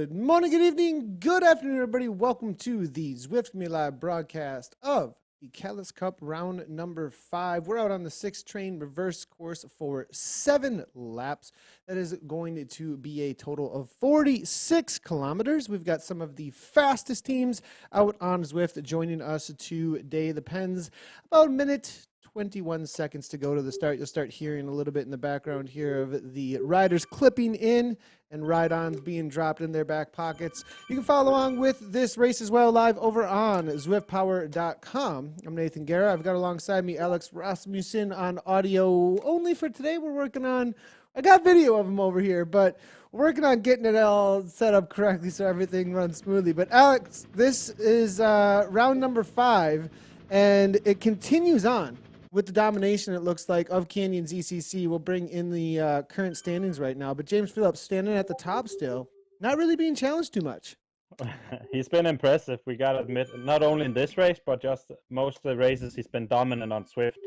Good morning, good evening, good afternoon, everybody. Welcome to the Zwift Me Live broadcast of the KALAS Cup round number 5. We're out on the 6 train reverse course for 7 laps. That is going to be a total of 46 kilometers. We've got some of the fastest teams out on Zwift joining us today. The Pens, about a minute 21 seconds to go to the start. You'll start hearing a little bit in the background here of the riders clipping in and ride-ons being dropped in their back pockets. You can follow along with this race as well live over on ZwiftPower.com. I'm Nathan Guerra. I've got alongside me Alex Rasmussen on audio only for today. We're working on, I got video of him over here, but we're working on getting it all set up correctly so everything runs smoothly. But Alex, this is round number 5, and it continues on with the domination, it looks like, of Canyon's ECC. We'll bring in the current standings right now. But James Phillips standing at the top still, not really being challenged too much. He's been impressive, we got to admit, not only in this race, but just most of the races he's been dominant on Zwift.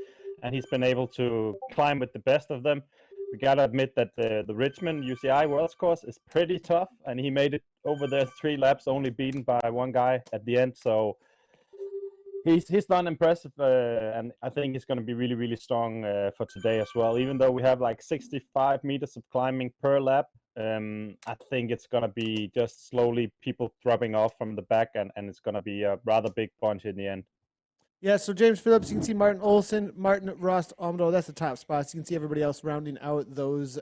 And he's been able to climb with the best of them. We got to admit that the Richmond UCI Worlds course is pretty tough. And he made it over there 3 laps, only beaten by one guy at the end. So He's done impressive, and I think he's going to be really, really strong for today as well. Even though we have like 65 meters of climbing per lap, I think it's going to be just slowly people dropping off from the back, and it's going to be a rather big bunch in the end. Yeah, so James Phillips, you can see Martin Olsen, Martin Rost, Almdo. That's the top spots. You can see everybody else rounding out those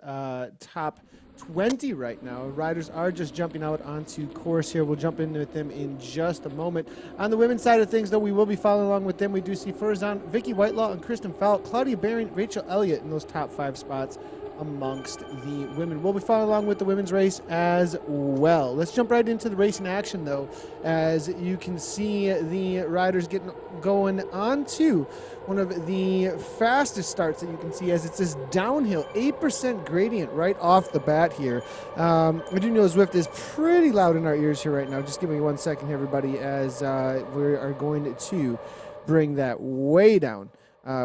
top 20 right now. Riders are just jumping out onto course here. We'll jump in with them in just a moment. On the women's side of things, though, we will be following along with them. We do see Furzan, Vicky Whitelaw, and Kristen Fowl, Claudia Baring, Rachel Elliott in those top 5 spots amongst the women. We'll be following along with the women's race as well. Let's jump right into the racing action, though. As you can see, the riders getting going on to one of the fastest starts that you can see, as it's this downhill 8% gradient right off the bat here. I do know Zwift is pretty loud in our ears here right now. Just give me 1 second, everybody, as we are going to bring that way down.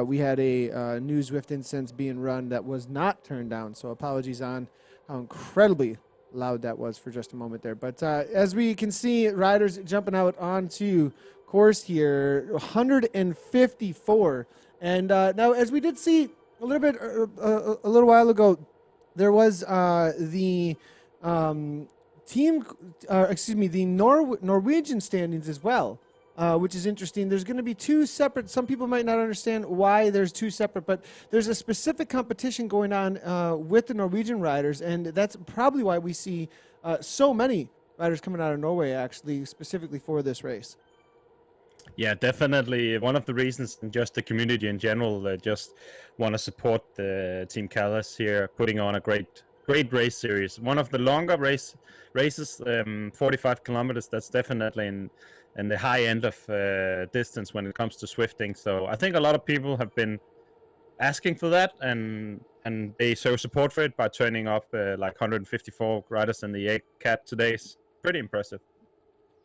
We had a new Zwift instance being run that was not turned down, so apologies on how incredibly loud that was for just a moment there. But as we can see, riders jumping out onto course here, 154. And now, as we did see a little bit a little while ago, there was the Norwegian standings as well. Which is interesting. There's going to be 2 separate. Some people might not understand why there's 2 separate, but there's a specific competition going on with the Norwegian riders, and that's probably why we see so many riders coming out of Norway, actually, specifically for this race. Yeah, definitely. One of the reasons, and just the community in general, just want to support the Team KALAS here, putting on a great race series. One of the longer races, 45 kilometers. That's definitely in the high end of distance when it comes to Zwifting. So I think a lot of people have been asking for that, and they show support for it by turning up like 154 riders in the A-Cat today. It's pretty impressive.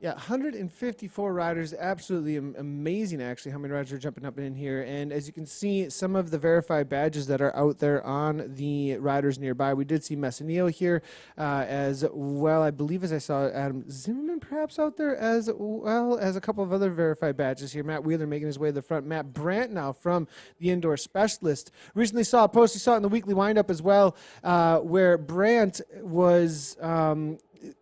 Yeah, 154 riders, absolutely amazing, actually, how many riders are jumping up in here. And as you can see, some of the verified badges that are out there on the riders nearby. We did see Messineo here as well. I believe, as I saw, Adam Zimmerman perhaps out there, as well as a couple of other verified badges here. Matt Wheeler making his way to the front. Matt Brandt now from the Indoor Specialist. Recently saw a post, you saw it in the weekly windup as well, where Brandt was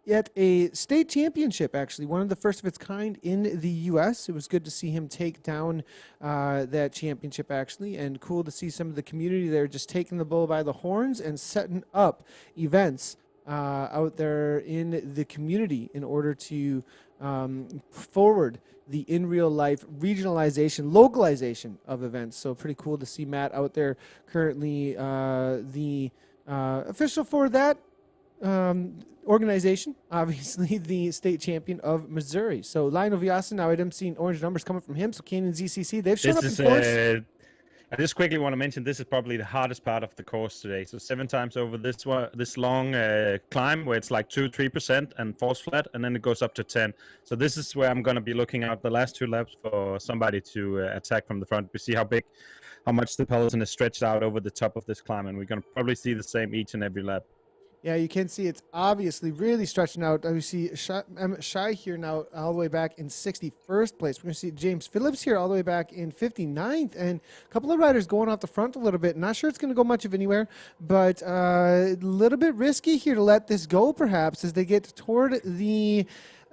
at a state championship, actually, one of the first of its kind in the U.S. It was good to see him take down that championship, actually, and cool to see some of the community there just taking the bull by the horns and setting up events out there in the community in order to forward the in real life regionalization, localization of events. So pretty cool to see Matt out there currently, the official for that organization, obviously the state champion of Missouri. So Lionel Viasen, now I'm seeing orange numbers coming from him. So Canyon's ECC, they've shown up in course. I just quickly want to mention this is probably the hardest part of the course today. So 7 times over this long climb where it's like 2-3% and falls flat, and then it goes up to 10. So this is where I'm going to be looking out the last 2 laps for somebody to attack from the front. We see how much the peloton is stretched out over the top of this climb, and we're going to probably see the same each and every lap. Yeah, you can see it's obviously really stretching out. We see Shy here now all the way back in 61st place. We're going to see James Phillips here all the way back in 59th. And a couple of riders going off the front a little bit. Not sure it's going to go much of anywhere, but a little bit risky here to let this go perhaps as they get toward the...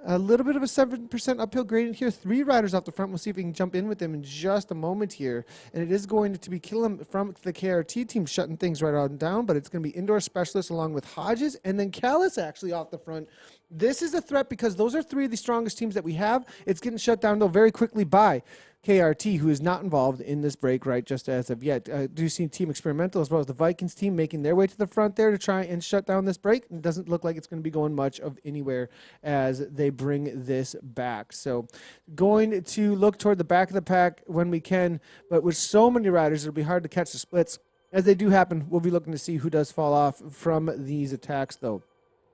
A little bit of a 7% uphill gradient here. 3 riders off the front. We'll see if we can jump in with them in just a moment here. And it is going to be Killam from the KRT team shutting things right on down, but it's going to be Indoor Specialist along with Hodges and then KALAS actually off the front. This is a threat because those are 3 of the strongest teams that we have. It's getting shut down, though, very quickly by KRT, who is not involved in this break right just as of yet. Do see Team Experimental as well as the Vikings team making their way to the front there to try and shut down this break. It doesn't look like it's going to be going much of anywhere as they bring this back. So going to look toward the back of the pack when we can, but with so many riders, it'll be hard to catch the splits. As they do happen, we'll be looking to see who does fall off from these attacks, though.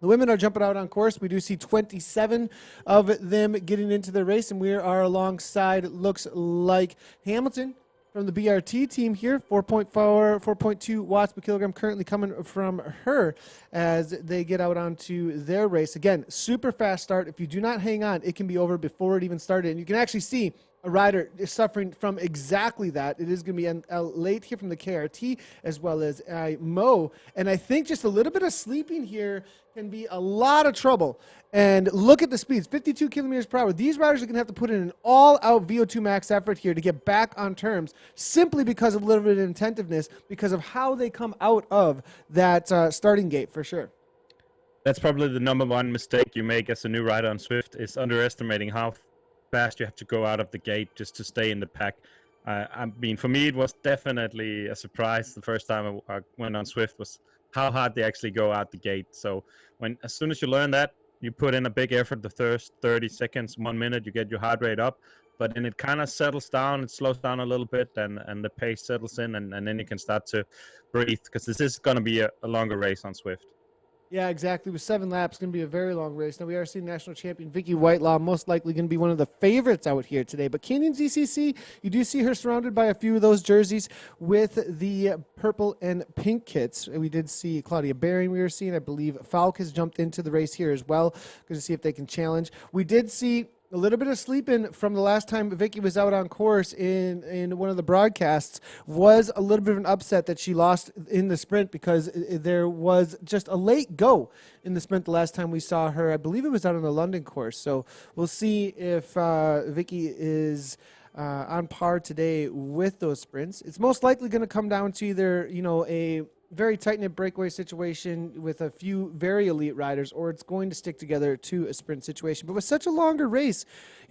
The women are jumping out on course. We do see 27 of them getting into the race, and we are alongside, looks like Hamilton from the BRT team here. 4.2 watts per kilogram currently coming from her as they get out onto their race. Again, super fast start. If you do not hang on, it can be over before it even started. And you can actually see a rider is suffering from exactly that. It is going to be late here from the KRT as well as Mo. And I think just a little bit of sleeping here can be a lot of trouble. And look at the speeds, 52 kilometers per hour. These riders are going to have to put in an all-out VO2 max effort here to get back on terms simply because of a little bit of attentiveness, because of how they come out of that starting gate for sure. That's probably the number one mistake you make as a new rider on Zwift is underestimating how fast you have to go out of the gate just to stay in the pack. I mean, for me, it was definitely a surprise the first time I went on Zwift was how hard they actually go out the gate. So as soon as you learn that, you put in a big effort the first 30 seconds, 1 minute, you get your heart rate up, but then it kind of settles down, it slows down a little bit, and the pace settles in, and then you can start to breathe, because this is going to be a longer race on Zwift. Yeah, exactly. With 7 laps, it's going to be a very long race. Now, we are seeing national champion Vicky Whitelaw most likely going to be one of the favorites out here today. But Canyon ZCC, you do see her surrounded by a few of those jerseys with the purple and pink kits. We did see Claudia Baring we were seeing. I believe Falk has jumped into the race here as well. Going to see if they can challenge. We did see a little bit of sleeping from the last time Vicky was out on course in one of the broadcasts. Was a little bit of an upset that she lost in the sprint because there was just a late go in the sprint the last time we saw her. I believe it was out on the London course. So we'll see if Vicky is on par today with those sprints. It's most likely going to come down to either, a very tight-knit breakaway situation with a few very elite riders, or it's going to stick together to a sprint situation. But with such a longer race,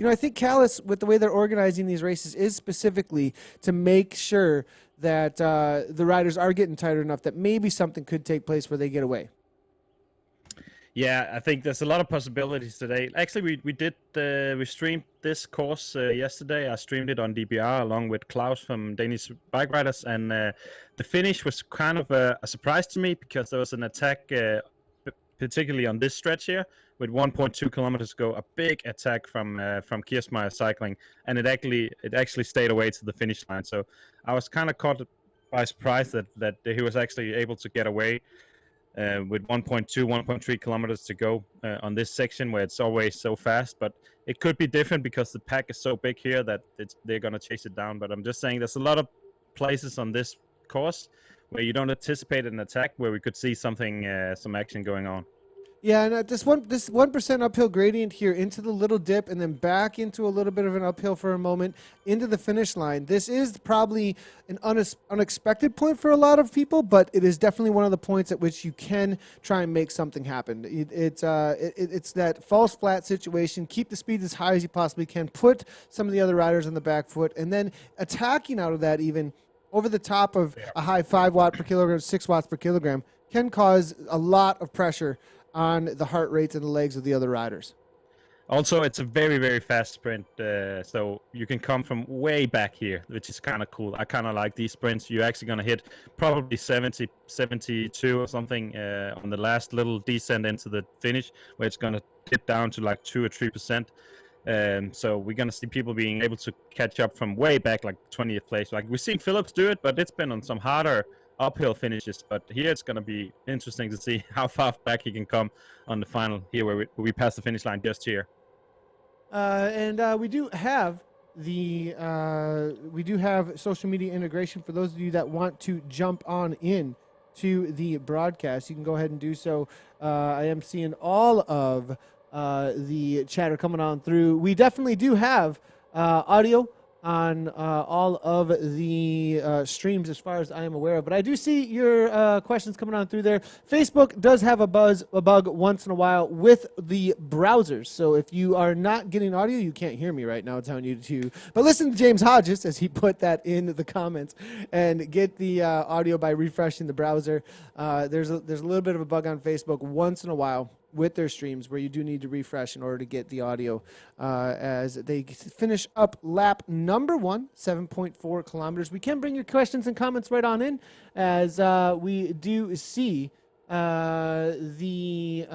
I think KALAS, with the way they're organizing these races, is specifically to make sure that the riders are getting tired enough that maybe something could take place where they get away. Yeah, I think there's a lot of possibilities today. Actually, we streamed this course yesterday. I streamed it on DBR along with Klaus from Danish Bike Riders, and the finish was kind of a surprise to me because there was an attack, particularly on this stretch here, with 1.2 kilometers to go, a big attack from Kiersmeyer Cycling, and it actually stayed away to the finish line. So I was kind of caught by surprise that he was actually able to get away. With 1.3 kilometers to go on this section where it's always so fast. But it could be different because the pack is so big here that they're going to chase it down. But I'm just saying there's a lot of places on this course where you don't anticipate an attack where we could see something, some action going on. Yeah, and this 1% uphill gradient here into the little dip and then back into a little bit of an uphill for a moment into the finish line. This is probably an unexpected point for a lot of people, but it is definitely one of the points at which you can try and make something happen. It's that false flat situation. Keep the speed as high as you possibly can. Put some of the other riders on the back foot, and then attacking out of that even over the top of a high 5 watt per kilogram, 6 watts per kilogram can cause a lot of pressure on the heart rates and the legs of the other riders. Also, it's a very, very fast sprint, so you can come from way back here, which is kind of cool. I kind of like these sprints. You're actually going to hit probably 70, 72 or something on the last little descent into the finish, where it's going to dip down to like 2 or 3%. So we're going to see people being able to catch up from way back, like 20th place. Like we've seen Phillips do it, but it's been on some harder uphill finishes. But here it's going to be interesting to see how far back he can come on the final here, where we pass the finish line just here. And we do have social media integration for those of you that want to jump on in to the broadcast. You can go ahead and do so. I am seeing all of the chatter coming on through. We definitely do have audio on all of the streams as far as I am aware of. But I do see your questions coming on through there. Facebook does have a bug once in a while with the browsers. So if you are not getting audio, you can't hear me right now telling you to. But listen to James Hodges as he put that in the comments and get the audio by refreshing the browser. There's a little bit of a bug on Facebook once in a while with their streams where you do need to refresh in order to get the audio as they finish up lap number 1, 7.4 kilometers. We can bring your questions and comments right on in as we do see the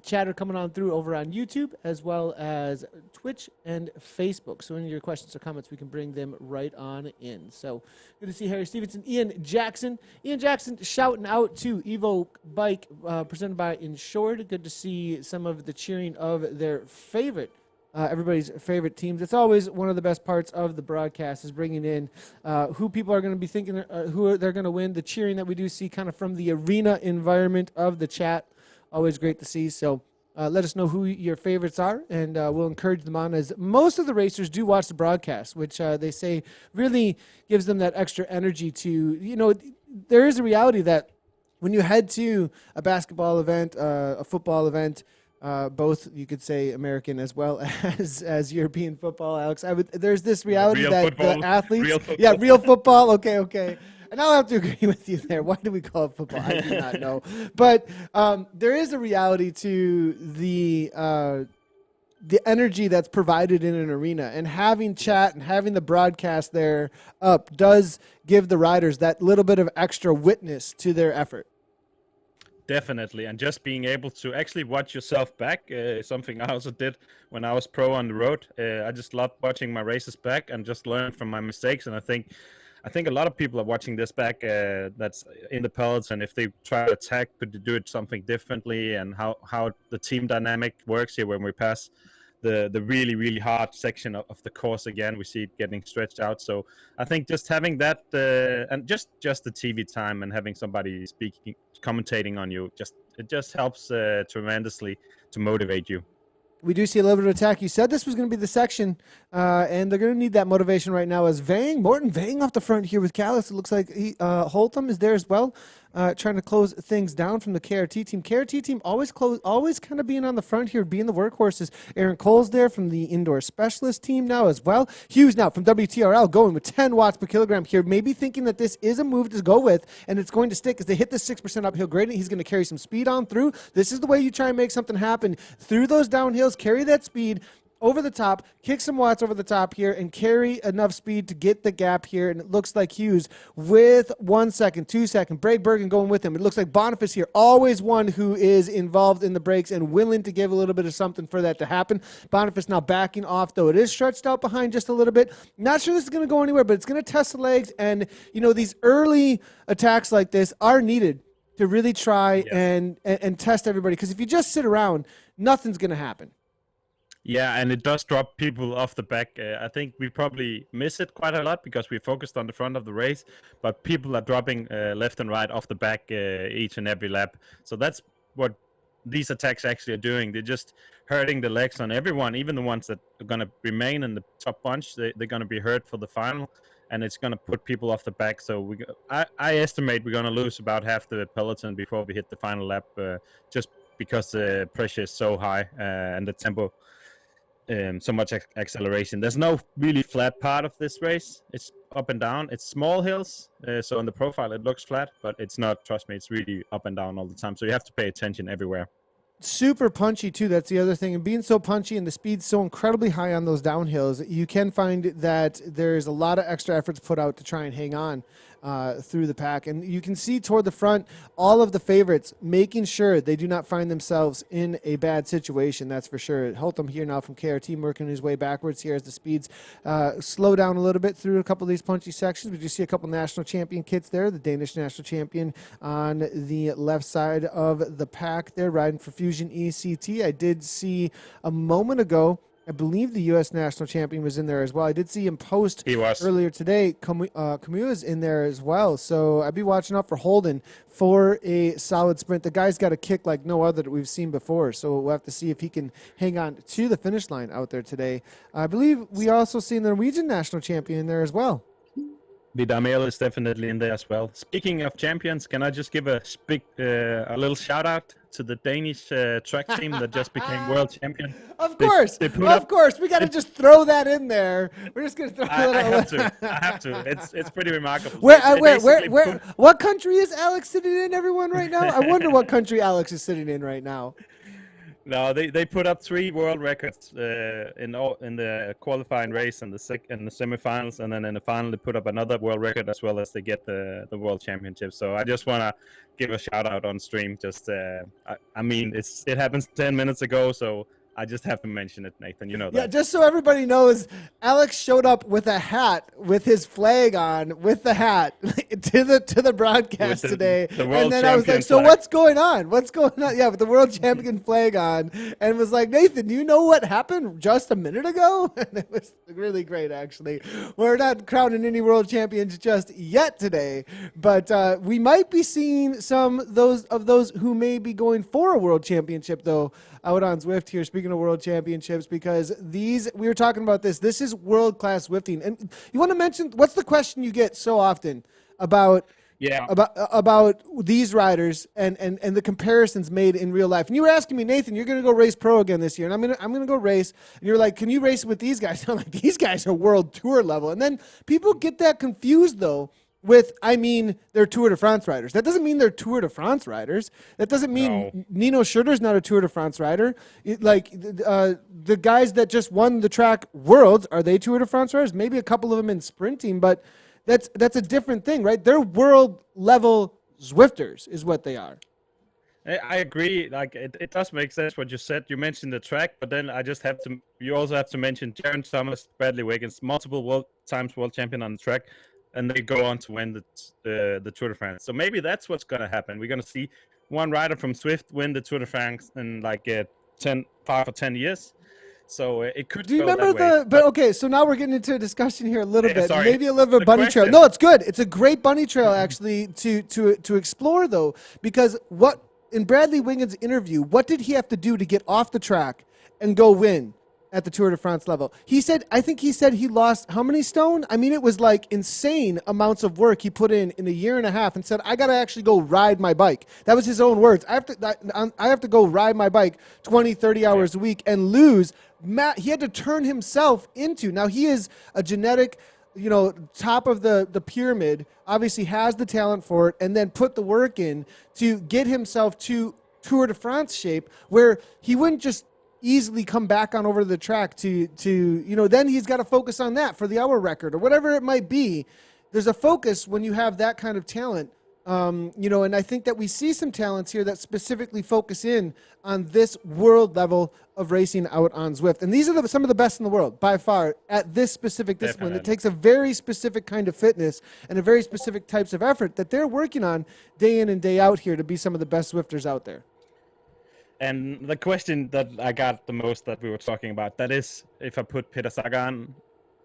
chatter coming on through over on YouTube as well as Twitch and Facebook. So any of your questions or comments, we can bring them right on in. So good to see Harry Stevenson, Ian Jackson shouting out to Evo Bike presented by Insured. Good to see some of the cheering of their favorite everybody's favorite teams. It's always one of the best parts of the broadcast is bringing in who people are going to be thinking who they're going to win. The cheering that we do see kind of from the arena environment of the chat, always great to see. So let us know who your favorites are, and we'll encourage them on, as most of the racers do watch the broadcast, which they say really gives them that extra energy to, there is a reality that when you head to a basketball event, a football event, both you could say American as well as European football, Alex. There's this reality real that football, the athletes, real football. Okay. And I'll have to agree with you there. Why do we call it football? I do not know. But there is a reality to the energy that's provided in an arena, and having chat and having the broadcast there up does give the riders that little bit of extra witness to their effort. Definitely, and just being able to actually watch yourself back is something I also did when I was pro on the road. I just loved watching my races back and just learn from my mistakes. And I think a lot of people are watching this back that's in the pellets, and if they try to attack, could they do it something differently, and how the team dynamic works here when we pass the really, really hard section of the course again. We see it getting stretched out. So I think just having that and just the TV time and having somebody commentating on you, it just helps tremendously to motivate you. We do see a little bit of attack. You said this was going to be the section, and they're going to need that motivation right now as Morten Vang off the front here with KALAS. It looks like Holtham is there as well, trying to close things down from the KRT team. KRT team always kind of being on the front here, being the workhorses. Aaron Cole's there from the indoor specialist team now as well. Hughes now from WTRL going with 10 watts per kilogram here, maybe thinking that this is a move to go with, and it's going to stick as they hit the 6% uphill gradient. He's going to carry some speed on through. This is the way you try and make something happen through those downhills. Carry that speed over the top, kick some watts over the top here, and carry enough speed to get the gap here. And it looks like Hughes with 1 second, 2 second, Brake Bergen going with him. It looks like Boniface here, always one who is involved in the breaks and willing to give a little bit of something for that to happen. Boniface now backing off, though it is stretched out behind just a little bit. Not sure this is going to go anywhere, but it's going to test the legs. And, these early attacks like this are needed to really try and test everybody. Because if you just sit around, nothing's going to happen. Yeah, and it does drop people off the back. I think we probably miss it quite a lot because we focused on the front of the race, but people are dropping left and right off the back each and every lap. So that's what these attacks actually are doing. They're just hurting the legs on everyone, even the ones that are going to remain in the top bunch. They're going to be hurt for the final, and it's going to put people off the back. So I estimate we're going to lose about half the peloton before we hit the final lap, just because the pressure is so high and the tempo. So much acceleration. There's no really flat part of this race. It's up and down. It's small hills, so in the profile it looks flat, but it's not. Trust me, it's really up and down all the time. So you have to pay attention everywhere. Super punchy too. That's the other thing. And being so punchy and the speed's so incredibly high on those downhills, you can find that there's a lot of extra efforts put out to try and hang on. through the pack. And you can see toward the front all of the favorites making sure they do not find themselves in a bad situation, that's for sure. Haute here now from KRT working his way backwards here as the speeds slow down a little bit through a couple of these punchy sections. We do see a couple national champion kits there. The Danish national champion on the left side of the pack there riding for Fusion ECT. I did see a moment ago, I believe the U.S. national champion was in there as well. I did see him post earlier today. Camus in there as well. So I'd be watching out for Holden for a solid sprint. The guy's got a kick like no other that we've seen before. So we'll have to see if he can hang on to the finish line out there today. I believe we also see the Norwegian national champion in there as well. Vidar is definitely in there as well. Speaking of champions, can I just give a little shout out to the Danish track team that just became world champion? Of course, we got to just throw that in there. We're just gonna throw that. I have to. It's pretty remarkable. What country is Alex sitting in? Everyone right now. I wonder what country Alex is sitting in right now. No, they put up 3 world records in the qualifying race and the semifinals, and then in the final they put up another world record as well as they get the world championship. So I just want to give a shout out on stream. Just I mean it happened 10 minutes ago, so I just have to mention it, Nathan. You know that. Yeah, just so everybody knows, Alex showed up with a hat with his flag on, with the hat to the broadcast today. And then I was like, so what's going on? What's going on? Yeah, with the world champion flag on, and was like, Nathan, do you know what happened just a minute ago? And it was really great, actually. We're not crowning any world champions just yet today, but we might be seeing some of those who may be going for a world championship, though, out on Zwift here, speaking of world championships, because we were talking about this is world-class Zwifting. And you want to mention, what's the question you get so often about these riders and the comparisons made in real life? And you were asking me, Nathan, you're going to go race pro again this year, and I'm going to go race. And you're like, can you race with these guys? I'm like, these guys are world tour level. And then people get that confused, though, with, they're Tour de France riders. That doesn't mean they're Tour de France riders. That doesn't mean Nino Schurter's not a Tour de France rider. The guys that just won the track Worlds, are they Tour de France riders? Maybe a couple of them in sprinting, but that's a different thing, right? They're world level Zwifters is what they are. I agree. Like it does make sense what you said. You mentioned the track, but then you also have to mention Jaron Thomas, Bradley Wiggins, multiple world champion on the track. And they go on to win the Tour de France. So maybe that's what's going to happen. We're going to see one rider from Zwift win the Tour de France in 5 or 10 years. So it could. Do you go remember that way. But okay, so now we're getting into a discussion here a little bit. Sorry. Maybe a little bit of bunny trail. No, it's good. It's a great bunny trail actually to explore, though, because in Bradley Wiggins' interview, what did he have to do to get off the track and go win at the Tour de France level? I think he said he lost how many stone? It was like insane amounts of work he put in a year and a half, and said, I got to actually go ride my bike. That was his own words. I have to go ride my bike 20, 30 hours a week and lose. He had to turn himself into, now he is a genetic, top of the pyramid, obviously has the talent for it, and then put the work in to get himself to Tour de France shape, where he wouldn't just easily come back on over the track to then he's got to focus on that for the hour record or whatever it might be. There's a focus when you have that kind of talent, and I think that we see some talents here that specifically focus in on this world level of racing out on Zwift. And these are some of the best in the world by far at this specific discipline. Definitely. It takes a very specific kind of fitness and a very specific types of effort that they're working on day in and day out here to be some of the best Zwifters out there. And the question that I got the most that we were talking about, that is, if I put Peter Sagan,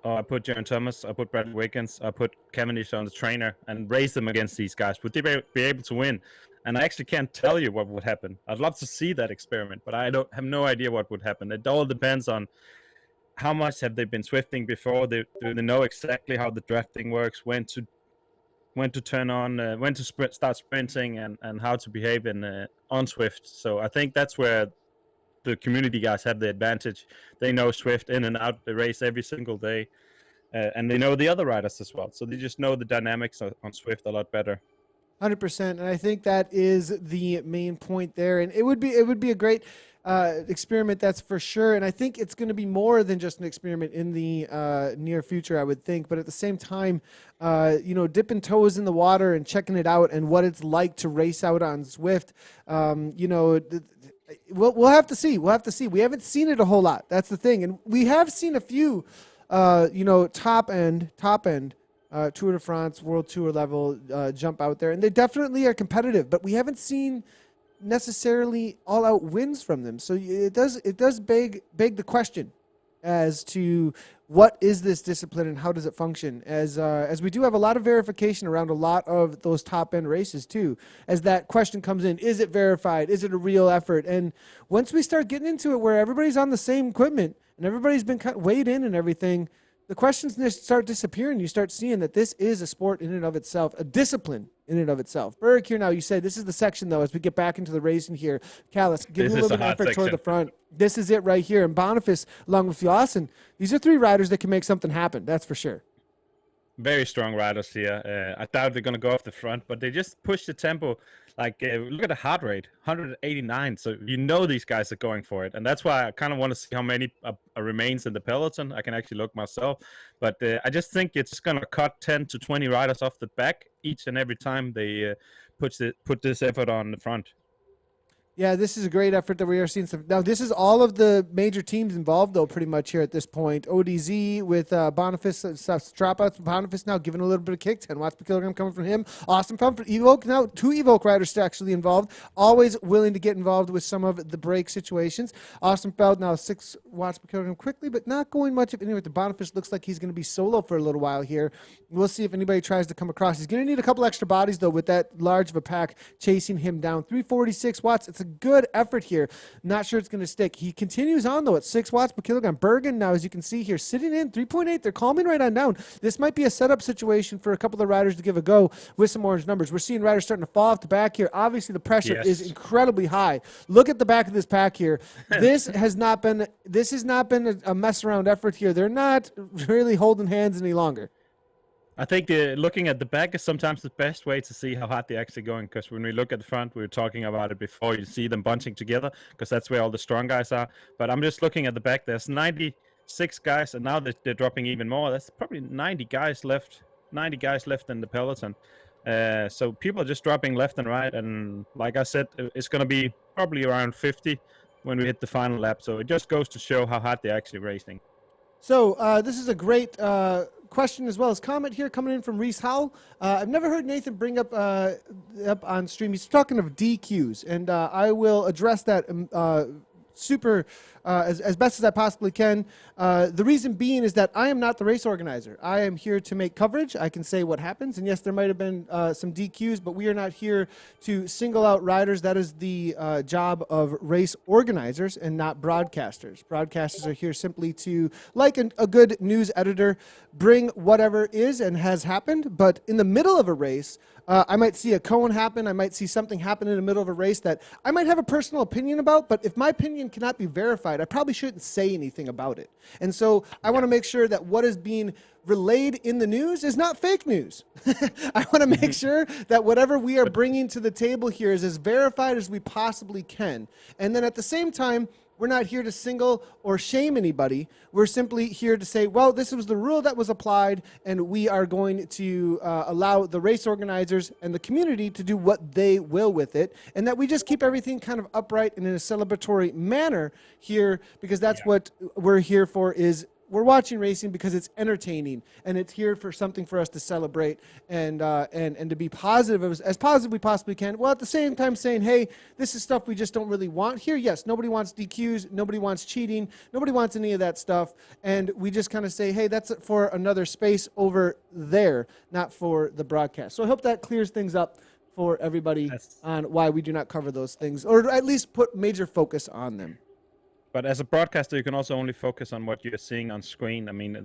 or I put Jaron Thomas, I put Bradley Wiggins, I put Cavendish on the trainer and race them against these guys, would they be able to win? And I actually can't tell you what would happen. I'd love to see that experiment, but I have no idea what would happen. It all depends on how much have they been Zwifting before. Do they know exactly how the drafting works, when to turn on, when to start sprinting, and how to behave on Zwift. So I think that's where the community guys have the advantage. They know Zwift in and out the race every single day, and they know the other riders as well. So they just know the dynamics on Zwift a lot better. 100%, and I think that is the main point there. And it would be a great. experiment, that's for sure. And I think it's going to be more than just an experiment in the near future, I would think. But at the same time, dipping toes in the water and checking it out and what it's like to race out on Zwift, we'll have to see. We'll have to see. We haven't seen it a whole lot. That's the thing. And we have seen a few, top end Tour de France, World Tour level jump out there. And they definitely are competitive. But we haven't seen necessarily all-out wins from them. So it does beg the question as to what is this discipline and how does it function, as we do have a lot of verification around a lot of those top-end races too. As that question comes in, is it verified? Is it a real effort? And once we start getting into it where everybody's on the same equipment and everybody's been weighed in and everything, the questions just start disappearing. You start seeing that this is a sport in and of itself, a discipline in and of itself. Berg here now, you say this is the section, though, as we get back into the racing here. Kalas, give me a little bit of effort toward the front. This is it right here. And Boniface, along with Fjallson, these are three riders that can make something happen. That's for sure. Very strong riders here. I doubt they're going to go off the front, but they just push the tempo. Look at the heart rate, 189. So these guys are going for it. And that's why I kind of want to see how many remains in the peloton. I can actually look myself. But I just think it's going to cut 10 to 20 riders off the back each and every time they put this effort on the front. Yeah, this is a great effort that we are seeing. Now, this is all of the major teams involved, though, pretty much here at this point. ODZ with Boniface, dropouts. Boniface now giving a little bit of kick. 10 watts per kilogram coming from him. Austin Feld for Evoke. Now, 2 Evoke riders actually involved. Always willing to get involved with some of the break situations. Austin Feld now 6 watts per kilogram quickly, but not going much of anywhere. The Boniface looks like he's going to be solo for a little while here. We'll see if anybody tries to come across. He's going to need a couple extra bodies, though, with that large of a pack chasing him down. 346 watts. It's a good effort here. Not sure it's going to stick. He continues on, though, at 6 watts per kilogram. Bergen, now, as you can see here, sitting in 3.8. They're calming right on down. This might be a setup situation for a couple of riders to give a go with some orange numbers. We're seeing riders starting to fall off the back here. Obviously, the pressure is incredibly high. Look at the back of this pack here. This has not been a mess around effort here. They're not really holding hands any longer. I think looking at the back is sometimes the best way to see how hard they're actually going, because when we look at the front, we were talking about it before, you see them bunching together because that's where all the strong guys are. But I'm just looking at the back. There's 96 guys, and now they're dropping even more. That's probably 90 guys left in the peloton. So people are just dropping left and right, and like I said, it's going to be probably around 50 when we hit the final lap. So it just goes to show how hard they're actually racing. So this is a great question as well as comment here coming in from Reese Howell. I've never heard Nathan bring up on stream. He's talking of DQs, and I will address that as best as I possibly can. The reason being is that I am not the race organizer. I am here to make coverage. I can say what happens, and yes, there might have been some DQs, but we are not here to single out riders. That is the job of race organizers and not broadcasters. Broadcasters are here simply to, like a good news editor, bring whatever is and has happened, but in the middle of a race, I might see a cone happen. I might see something happen in the middle of a race that I might have a personal opinion about, but if my opinion cannot be verified, I probably shouldn't say anything about it. And so I want to make sure that what is being relayed in the news is not fake news. I want to make sure that whatever we are bringing to the table here is as verified as we possibly can. And then at the same time, we're not here to single or shame anybody. We're simply here to say, well, this was the rule that was applied, and we are going to allow the race organizers and the community to do what they will with it, and that we just keep everything kind of upright and in a celebratory manner here, because that's what we're here for. Is we're watching racing because it's entertaining, and it's here for something for us to celebrate and to be positive as positive we possibly can, while at the same time saying, hey, this is stuff we just don't really want here. Yes, nobody wants DQs, nobody wants cheating, nobody wants any of that stuff, and we just kind of say, hey, that's for another space over there, not for the broadcast. So I hope that clears things up for everybody on why we do not cover those things, or at least put major focus on them. But as a broadcaster, you can also only focus on what you're seeing on screen. I mean,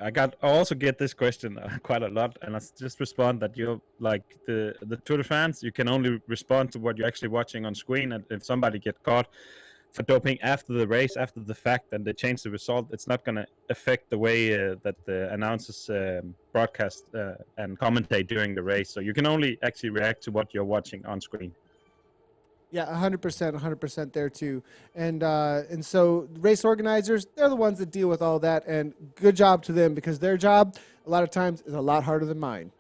I also get this question quite a lot, and I just respond that you're like the Tour de France. You can only respond to what you're actually watching on screen. And if somebody gets caught for doping after the race, after the fact, and they change the result, it's not going to affect the way that the announcers broadcast and commentate during the race. So you can only actually react to what you're watching on screen. Yeah, 100% there too. And so race organizers, they're the ones that deal with all that, and good job to them because their job a lot of times is a lot harder than mine.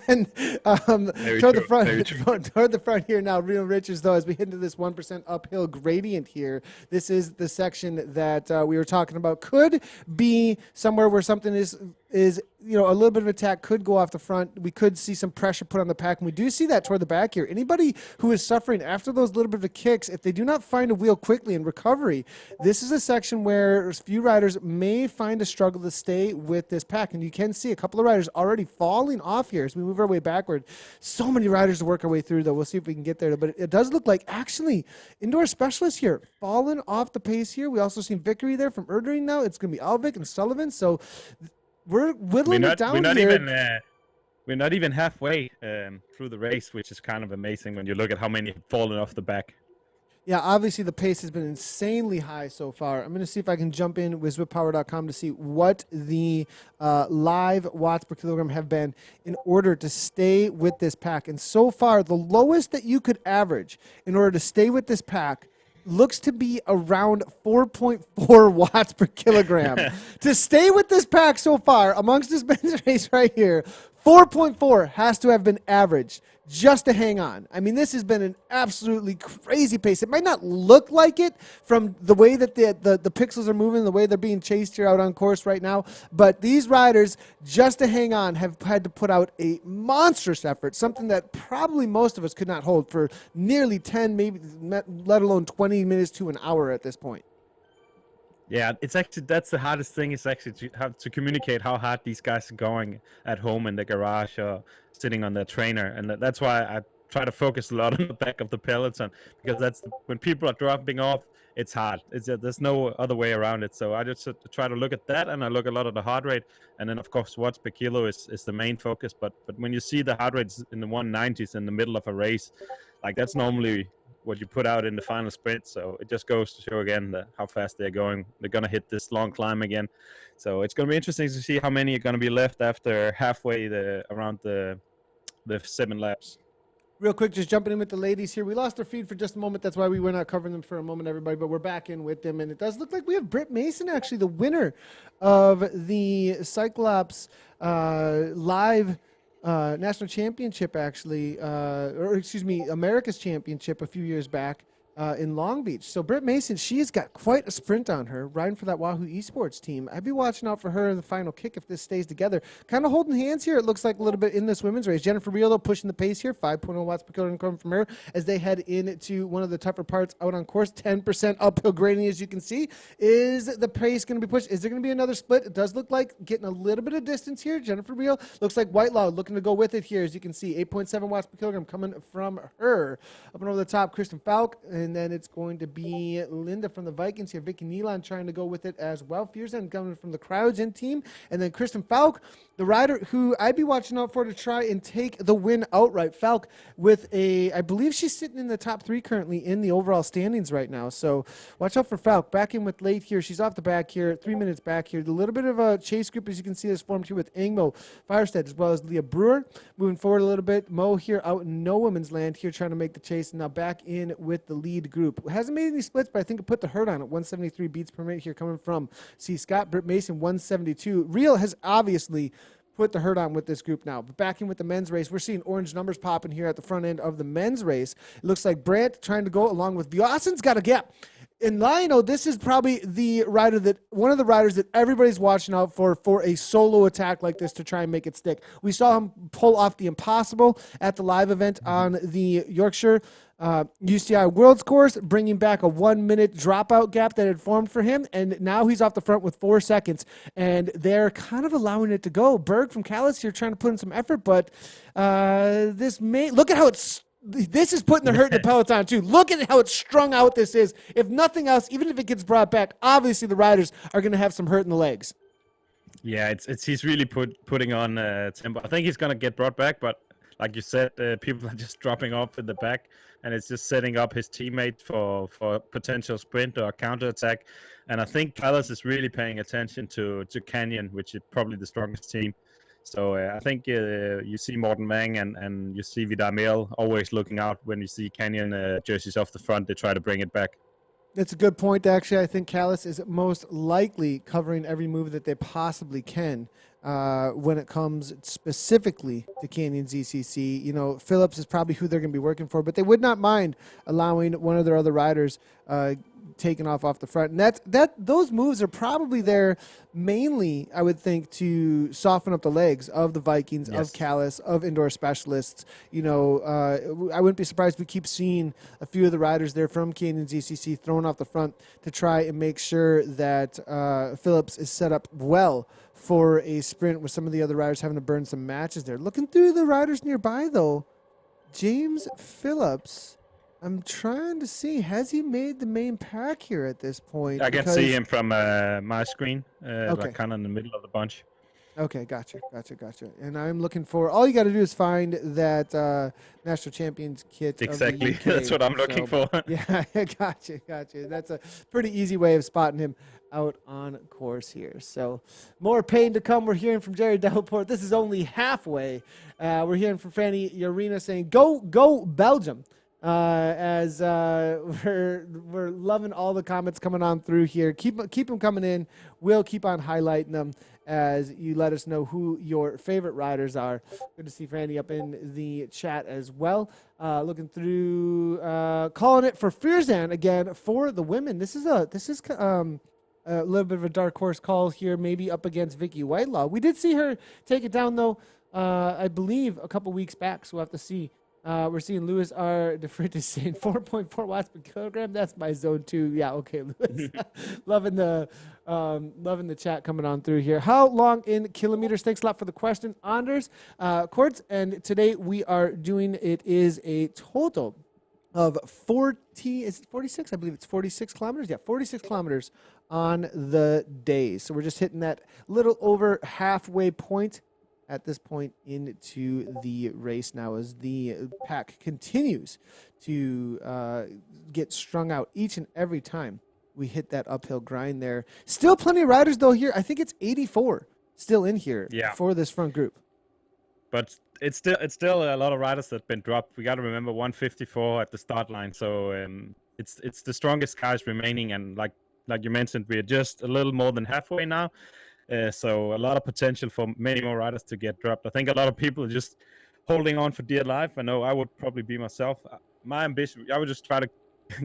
And Very toward the true. front, Very true. toward the front here now, Real Richards though, as we hit into this 1% uphill gradient here, this is the section that we were talking about. Could be somewhere where something is a little bit of attack could go off the front. We could see some pressure put on the pack, and we do see that toward the back here. Anybody who is suffering after those little bit of kicks, if they do not find a wheel quickly in recovery, this is a section where a few riders may find a struggle to stay with this pack, and you can see a couple of riders already falling off here as we move our way backward. So many riders to work our way through, though. We'll see if we can get there, but it does look like actually indoor specialists here falling off the pace here. We also see Vickery there from Erdering now. It's going to be Alvik and Sullivan, so we're whittling it down here. We're not even halfway through the race, which is kind of amazing when you look at how many have fallen off the back. Yeah, obviously the pace has been insanely high so far. I'm going to see if I can jump in with zwiftpower.com to see what the live watts per kilogram have been in order to stay with this pack. And so far, the lowest that you could average in order to stay with this pack looks to be around 4.4 watts per kilogram. To stay with this pack so far, amongst this men's race right here, 4.4 has to have been averaged just to hang on. I mean, this has been an absolutely crazy pace. It might not look like it from the way that the pixels are moving, the way they're being chased here out on course right now, but these riders, just to hang on, have had to put out a monstrous effort, something that probably most of us could not hold for nearly 10, maybe let alone 20 minutes to an hour at this point. Yeah, it's actually, that's the hardest thing, is actually to have to communicate how hard these guys are going at home in the garage or sitting on their trainer. And that's why I try to focus a lot on the back of the peloton, because that's when people are dropping off, it's hard. There's no other way around it. So I just try to look at that, and I look a lot at the heart rate, and then of course watts per kilo is the main focus. But when you see the heart rates in the 190s in the middle of a race, like that's normally what you put out in the final sprint. So it just goes to show again how fast they're going. They're going to hit this long climb again. So it's going to be interesting to see how many are going to be left after halfway around the 7 laps. Real quick, just jumping in with the ladies here. We lost our feed for just a moment. That's why we were not covering them for a moment, everybody. But we're back in with them. And it does look like we have Britt Mason, actually, the winner of the Cyclops live national championship, actually, America's championship a few years back in Long Beach. So Britt Mason, she has got quite a sprint on her, riding for that Wahoo Esports team. I'd be watching out for her in the final kick if this stays together. Kind of holding hands here, it looks like a little bit in this women's race. Jennifer Riel, though, pushing the pace here, 5.0 watts per kilogram coming from her as they head into one of the tougher parts out on course. 10% uphill grading, as you can see. Is the pace going to be pushed? Is there going to be another split? It does look like getting a little bit of distance here. Jennifer Riel looks like Whitelaw looking to go with it here, as you can see. 8.7 watts per kilogram coming from her. Up and over the top, Kristen Falk, and then it's going to be Linda from the Vikings here. Vicky Nealon trying to go with it as well. Fiersen coming from the Crowds in team. And then Kristen Falk, the rider who I'd be watching out for to try and take the win outright. Falk with I believe she's sitting in the top 3 currently in the overall standings right now. So watch out for Falk. Back in with late here. She's off the back here, 3 minutes back here. A little bit of a chase group, as you can see, is formed here with Angmo Firestead as well as Leah Brewer. Moving forward a little bit. Mo here out in no women's land here trying to make the chase. And now back in with the lead group. Hasn't made any splits, but I think it put the hurt on it. 173 beats per minute here coming from C. Scott. Britt Mason, 172. Real has obviously put the hurt on with this group now. But back in with the men's race, we're seeing orange numbers popping here at the front end of the men's race. It looks like Brandt trying to go along with Viasen's got a gap. And Lionel, this is probably one of the riders that everybody's watching out for a solo attack like this to try and make it stick. We saw him pull off the impossible at the live event on the Yorkshire UCI Worlds course, bringing back a 1 minute dropout gap that had formed for him, and now he's off the front with 4 seconds, and they're kind of allowing it to go. Berg from KALAS here trying to put in some effort, but look at how this is putting the hurt in the peloton too. Look at how it's strung out this is. If nothing else, even if it gets brought back, obviously the riders are going to have some hurt in the legs. Yeah, he's really putting on tempo. I think he's going to get brought back, but like you said, people are just dropping off in the back, and it's just setting up his teammate for potential sprint or counterattack. And I think KALAS is really paying attention to Canyon, which is probably the strongest team. So I think you see Morten Mang and you see Vidar Mel always looking out when you see Canyon jerseys off the front. They try to bring it back. That's a good point, actually. I think KALAS is most likely covering every move that they possibly can when it comes specifically to Canyon ZCC. You know, Phillips is probably who they're going to be working for, but they would not mind allowing one of their other riders taken off the front. And those moves are probably there mainly, I would think, to soften up the legs of the Vikings, Yes. of KALAS, of indoor specialists. You know, I wouldn't be surprised if we keep seeing a few of the riders there from Canyon ZCC thrown off the front to try and make sure that Phillips is set up well for a sprint with some of the other riders having to burn some matches there. Looking through the riders nearby, though, James Phillips, I'm trying to see, has he made the main pack here at this point? I can see him from my screen, Okay. like kind of in the middle of the bunch. Okay, gotcha. And I'm looking for, all you got to do is find that National Champions kit. Exactly. Of the UK. That's what I'm looking for. Yeah, gotcha. That's a pretty easy way of spotting him out on course here. So more pain to come. We're hearing from Jerry Delport. This is only halfway. We're hearing from Fanny Urena saying, go Belgium. As we're loving all the comments coming on through here. Keep them coming in. We'll keep on highlighting them as you let us know who your favorite riders are. Good to see Franny up in the chat as well. Looking through, calling it for Fierzan again for the women. This is a little bit of a dark horse call here, maybe up against Vicky Whitelaw. We did see her take it down though, I believe a couple weeks back. So we'll have to see. We're seeing Louis R. DeFritis saying 4.4 watts per kilogram. That's my zone 2. Yeah, okay, Louis. loving the chat coming on through here. How long in kilometers? Thanks a lot for the question, Anders Quartz. And today we are doing, it is a total of 46? I believe it's 46 kilometers. Yeah, 46 kilometers on the day. So we're just hitting that little over halfway point at this point into the race now as the pack continues to get strung out each and every time we hit that uphill grind there. Still plenty of riders, though, here. I think it's 84 still in here for this front group. But it's still a lot of riders that have been dropped. We got to remember 154 at the start line. So it's the strongest guys remaining. And like you mentioned, we're just a little more than halfway now. So a lot of potential for many more riders to get dropped. I think a lot of people are just holding on for dear life. I know I would probably be myself. My ambition, I would just try to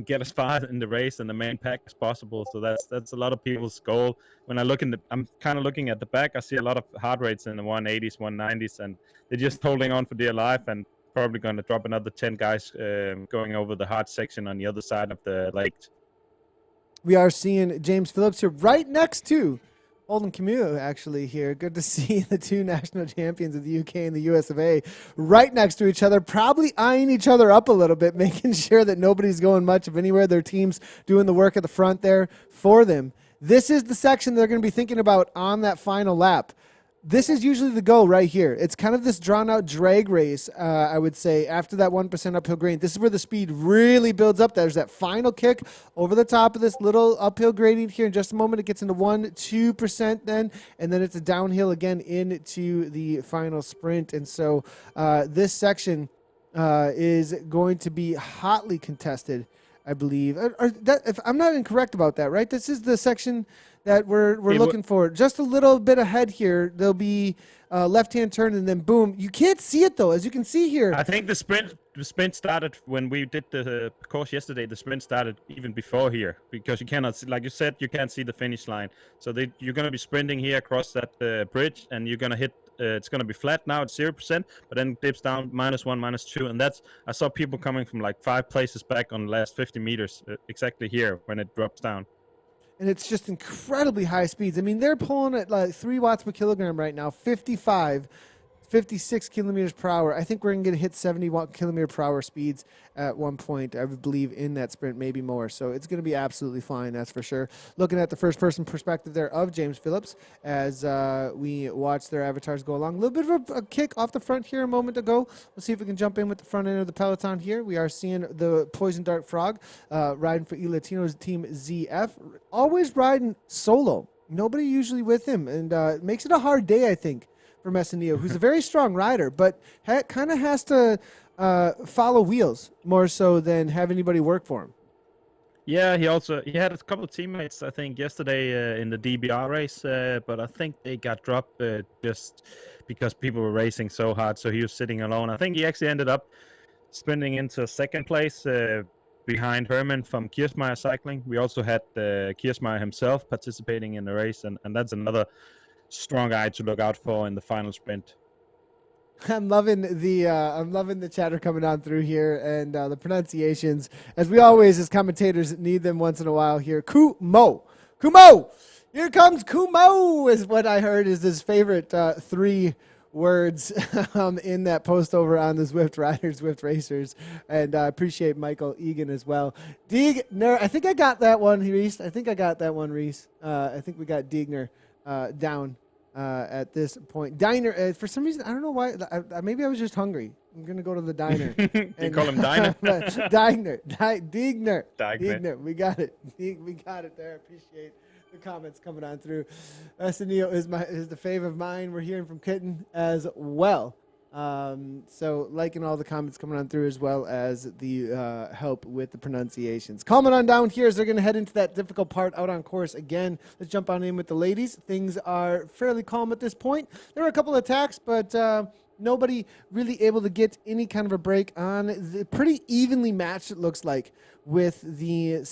get as far in the race and the main pack as possible. So that's a lot of people's goal. When I look I'm kind of looking at the back. I see a lot of heart rates in the 180s, 190s, and they're just holding on for dear life and probably going to drop another 10 guys going over the hard section on the other side of the lake. We are seeing James Phillips here right next to Holden Camus, actually, here. Good to see the two national champions of the UK and the US of A right next to each other, probably eyeing each other up a little bit, making sure that nobody's going much of anywhere. Their team's doing the work at the front there for them. This is the section they're going to be thinking about on that final lap. This is usually the goal right here. It's kind of this drawn-out drag race, I would say, after that 1% uphill gradient. This is where the speed really builds up. There's that final kick over the top of this little uphill gradient here. In just a moment, it gets into 1-2% then, and then it's a downhill again into the final sprint. And so this section is going to be hotly contested, I believe. If I'm not incorrect about that, right? This is the section that we're looking for. Just a little bit ahead here, there'll be a left-hand turn, and then boom. You can't see it, though, as you can see here. I think the sprint started when we did the course yesterday. The sprint started even before here because you cannot see, like you said, you can't see the finish line. So you're going to be sprinting here across that bridge, and you're going to hit it's going to be flat now at 0%, but then dips down -1, -2, and I saw people coming from like 5 places back on the last 50 meters exactly here when it drops down. And it's just incredibly high speeds. I mean, they're pulling at like 3 watts per kilogram right now, 56 kilometers per hour. I think we're going to hit 70 kilometer per hour speeds at one point, I would believe, in that sprint, maybe more. So it's going to be absolutely flying, that's for sure. Looking at the first-person perspective there of James Phillips as we watch their avatars go along. A little bit of a kick off the front here a moment ago. We'll see if we can jump in with the front end of the peloton here. We are seeing the Poison Dart Frog riding for Latino's team ZF. Always riding solo. Nobody usually with him, and it makes it a hard day, I think, for Messineo, who's a very strong rider, but kind of has to follow wheels more so than have anybody work for him. Yeah, he had a couple of teammates, I think, yesterday in the DBR race, but I think they got dropped just because people were racing so hard, so he was sitting alone. I think he actually ended up sprinting into second place behind Herman from Kiersmeyer Cycling. We also had Kiersmeyer himself participating in the race, and that's another strong guy to look out for in the final sprint. I'm loving the chatter coming on through here and the pronunciations, as we always as commentators need them once in a while here. Kumo, here comes Kumo is what I heard is his favorite 3 words in that post over on the Zwift Riders, Zwift Racers, and I appreciate Michael Egan as well. Diegner, I think I got that one, Reese. I think we got Diegner down. At this point, diner. For some reason, I don't know why. Maybe I was just hungry. I'm gonna go to the diner. You call him Diner? Diegner. We got it. We got it there. Appreciate the comments coming on through. Senio is the fave of mine. We're hearing from Kitten as well. So liking all the comments coming on through as well as the help with the pronunciations. Calming on down here as they're going to head into that difficult part out on course again. Let's jump on in with the ladies. Things are fairly calm at this point. There were a couple of attacks, but nobody really able to get any kind of a break on. The pretty evenly matched, it looks like, with the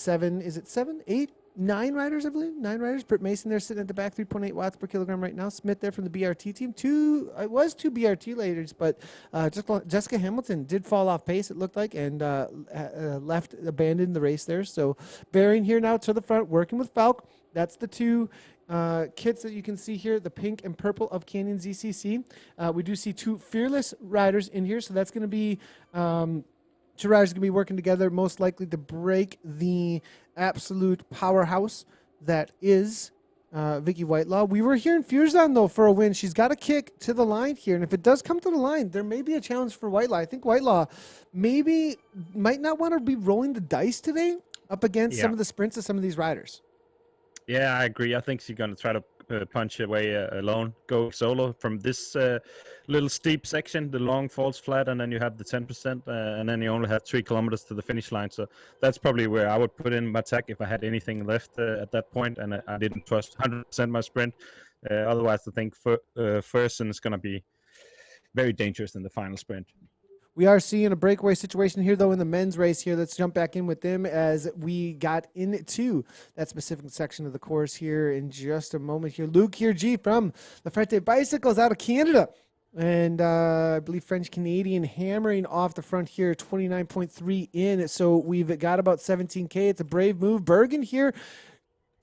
9 riders, I believe. 9 riders. Britt Mason there sitting at the back, 3.8 watts per kilogram right now. Smith there from the BRT team. Two BRT ladies, but Jessica Hamilton did fall off pace, it looked like, and abandoned the race there. So Bearing here now to the front, working with Falk. That's the 2 kits that you can see here, the pink and purple of Canyon ZCC. We do see 2 fearless riders in here, so that's going to be... 2 riders going to be working together, most likely to break the absolute powerhouse that is Vicky Whitelaw. We were hearing Furzon, though, for a win. She's got a kick to the line here, and if it does come to the line, there may be a challenge for Whitelaw. I think Whitelaw might not want to be rolling the dice today up against some of the sprints of some of these riders. Yeah, I agree. I think she's going to try to punch away alone, go solo from this little steep section. The long falls flat, and then you have the 10%, and then you only have 3 kilometers to the finish line. So that's probably where I would put in my attack if I had anything left at that point, and I didn't trust 100% my sprint. Otherwise, I think Fersen is going to be very dangerous in the final sprint. We are seeing a breakaway situation here, though, in the men's race here. Let's jump back in with them as we got into that specific section of the course here in just a moment here. Luke here, G, from the Frente Bicycles out of Canada. And I believe French-Canadian hammering off the front here, 29.3 in. So we've got about 17K. It's a brave move. Bergen here,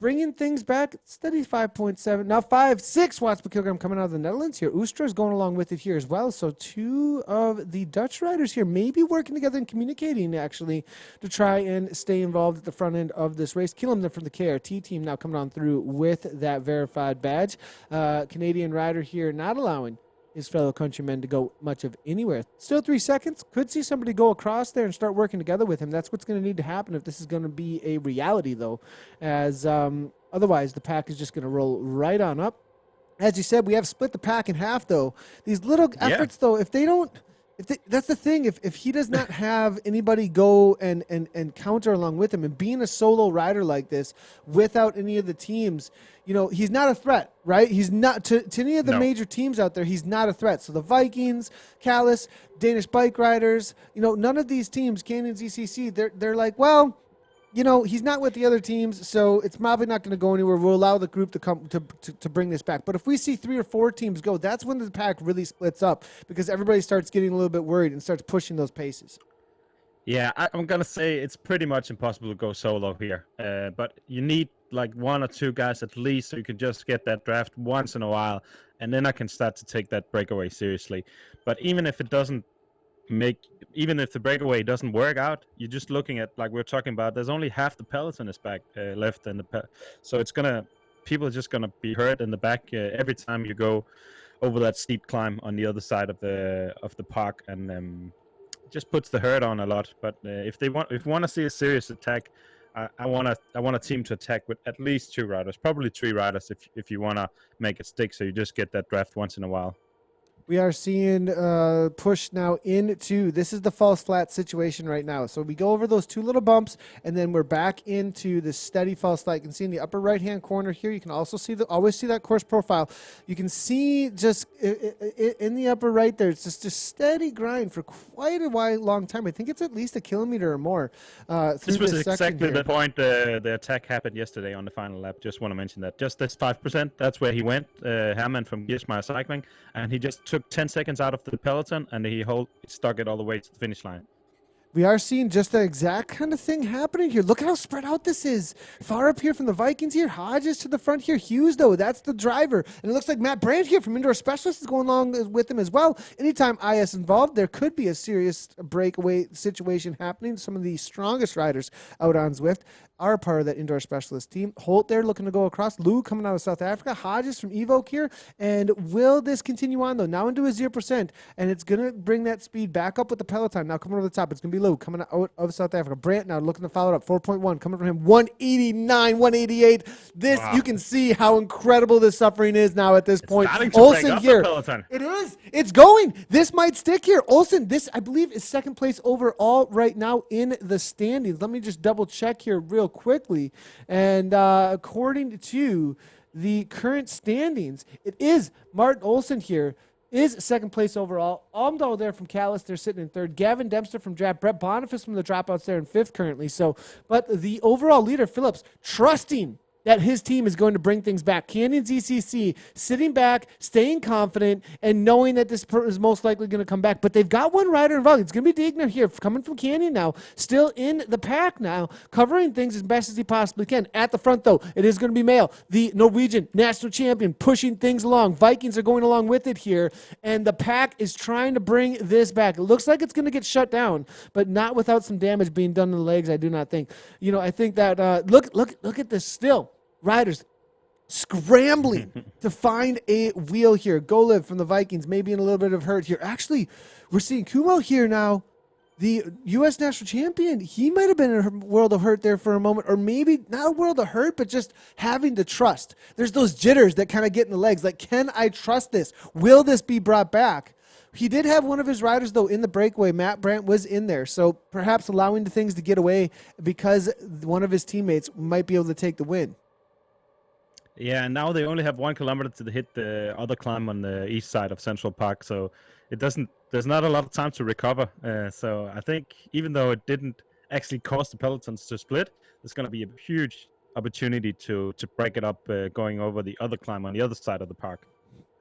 bringing things back, steady 5.7. Now 6 watts per kilogram coming out of the Netherlands here. Oostra is going along with it here as well. So 2 of the Dutch riders here maybe working together and communicating, actually, to try and stay involved at the front end of this race. Killam from the KRT team now coming on through with that verified badge. Canadian rider here not allowing his fellow countrymen to go much of anywhere. Still 3 seconds. Could see somebody go across there and start working together with him. That's what's going to need to happen if this is going to be a reality, though, as otherwise the pack is just going to roll right on up. As you said, we have split the pack in half, though. These little efforts, though, that's the thing. If he does not have anybody go and counter along with him, and being a solo rider like this without any of the teams, he's not a threat, right? He's not to any of the major teams out there. He's not a threat. So the Vikings, KALAS, Danish bike riders, none of these teams, Canyon ZCC, they're like, well, he's not with the other teams, so it's probably not going to go anywhere. We'll allow the group to come to bring this back. But if we see 3 or 4 teams go, that's when the pack really splits up, because everybody starts getting a little bit worried and starts pushing those paces. Yeah, I'm going to say it's pretty much impossible to go solo here. But you need like 1 or 2 guys at least, so you can just get that draft once in a while, and then I can start to take that breakaway seriously. But even if the breakaway doesn't work out, you're just looking at, like we're talking about, there's only half the peloton is back left in so people are just gonna be hurt in the back every time you go over that steep climb on the other side of the park, and just puts the hurt on a lot. But if you want to see a serious attack, I want a team to attack with at least 2 riders, probably 3 riders if you want to make it stick, so you just get that draft once in a while. We are seeing push now into, this is the false flat situation right now. So we go over those two little bumps, and then we're back into the steady false flat. You can see in the upper right-hand corner here, you can also see, always see that course profile. You can see just in the upper right there, it's just a steady grind for quite a long time. I think it's at least a kilometer or more This was exactly here. the point the attack happened yesterday on the final lap. Just want to mention that. Just this 5%, that's where he went, Herman from Giersmeyer Cycling, and he just took 10 seconds out of the peloton, and he stuck it all the way to the finish line. We are seeing just the exact kind of thing happening here. Look at how spread out this is. Far up here from the Vikings here. Hodges to the front here. Hughes, though, that's the driver. And it looks like Matt Brandt here from Indoor Specialist is going along with him as well. Anytime IS involved, there could be a serious breakaway situation happening. Some of the strongest riders out on Zwift are part of that Indoor Specialist team. Holt there looking to go across. Lou coming out of South Africa. Hodges from Evoke here. And will this continue on, though? Now into a 0%. And it's going to bring that speed back up with the peloton. Now coming over the top, it's going to be Lou coming out of South Africa. Brandt now looking to follow it up. 4.1 coming from him. 189, 188. This, wow. You can see how incredible this suffering is now at this point. Olsen here. It is. It's going. This might stick here. Olsen, this, I believe, is second place overall right now in the standings. Let me just double check here real quickly. And according to the current standings, it is Martin Olsen here is second place overall. Amdo there from KALAS, they're sitting in third. Gavin Dempster from Draft. Brett Boniface from the dropouts there in fifth currently. So, but the overall leader, Phillips, trusting that his team is going to bring things back. Canyon's ECC sitting back, staying confident, and knowing that this is most likely going to come back. But they've got one rider involved. It's going to be Diegner here, coming from Canyon now, still in the pack now, covering things as best as he possibly can. At the front, though, it is going to be Mail, the Norwegian national champion, pushing things along. Vikings are going along with it here, and the pack is trying to bring this back. It looks like it's going to get shut down, but not without some damage being done to the legs, I do not think. You know, I think that, look at this still. Riders scrambling to find a wheel here. Go Live from the Vikings, maybe in a little bit of hurt here. Actually, we're seeing Kumo here now, the U.S. national champion. He might have been in a world of hurt there for a moment, or maybe not a world of hurt, but just having to trust. There's those jitters that kind of get in the legs. Like, can I trust this? Will this be brought back? He did have one of his riders, though, in the breakaway. Matt Brandt was in there, so perhaps allowing the things to get away because one of his teammates might be able to take the win. Yeah, and now they only have 1 kilometer to hit the other climb on the east side of Central Park, so there's not a lot of time to recover. So I think even though it didn't actually cause the pelotons to split, there's going to be a huge opportunity to break it up going over the other climb on the other side of the park.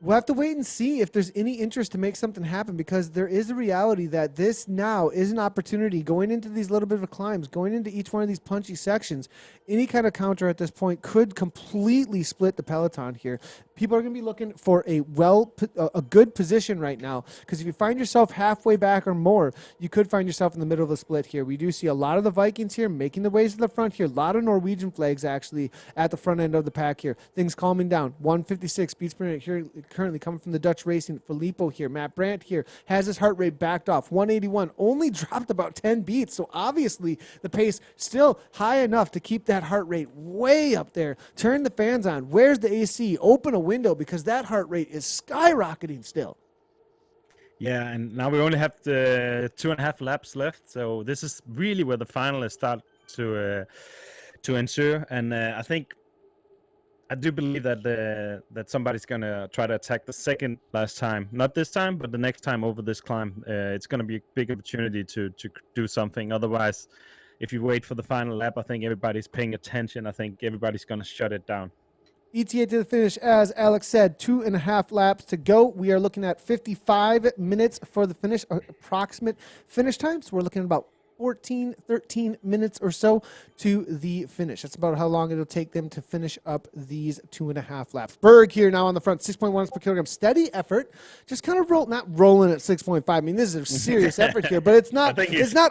We'll have to wait and see if there's any interest to make something happen, because there is a reality that this now is an opportunity going into these little bit of climbs, going into each one of these punchy sections. Any kind of counter at this point could completely split the peloton here. People are going to be looking for a good position right now, because if you find yourself halfway back or more, you could find yourself in the middle of the split here. We do see a lot of the Vikings here making the ways to the front here. A lot of Norwegian flags actually at the front end of the pack here. Things calming down. 156 beats per minute here currently coming from the Dutch Racing. Filippo here. Matt Brandt here has his heart rate backed off. 181 only dropped about 10 beats. So obviously the pace still high enough to keep that heart rate way up there. Turn the fans on. Where's the AC? Open a window, because that heart rate is skyrocketing still. Yeah, and now we only have the 2.5 laps left. So this is really where the finalists start to ensure. And I do believe that somebody's going to try to attack the second last time. Not this time, but the next time over this climb. It's going to be a big opportunity to do something. Otherwise, if you wait for the final lap, I think everybody's paying attention. I think everybody's going to shut it down. ETA to the finish, as Alex said, 2.5 laps to go. We are looking at 55 minutes for the finish, approximate finish time. So we're looking at about 13 minutes or so to the finish. That's about how long it'll take them to finish up these 2.5 laps. Berg here now on the front, 6.1 per kilogram. Steady effort. Just kind of not rolling at 6.5. I mean, this is a serious effort here, but it's not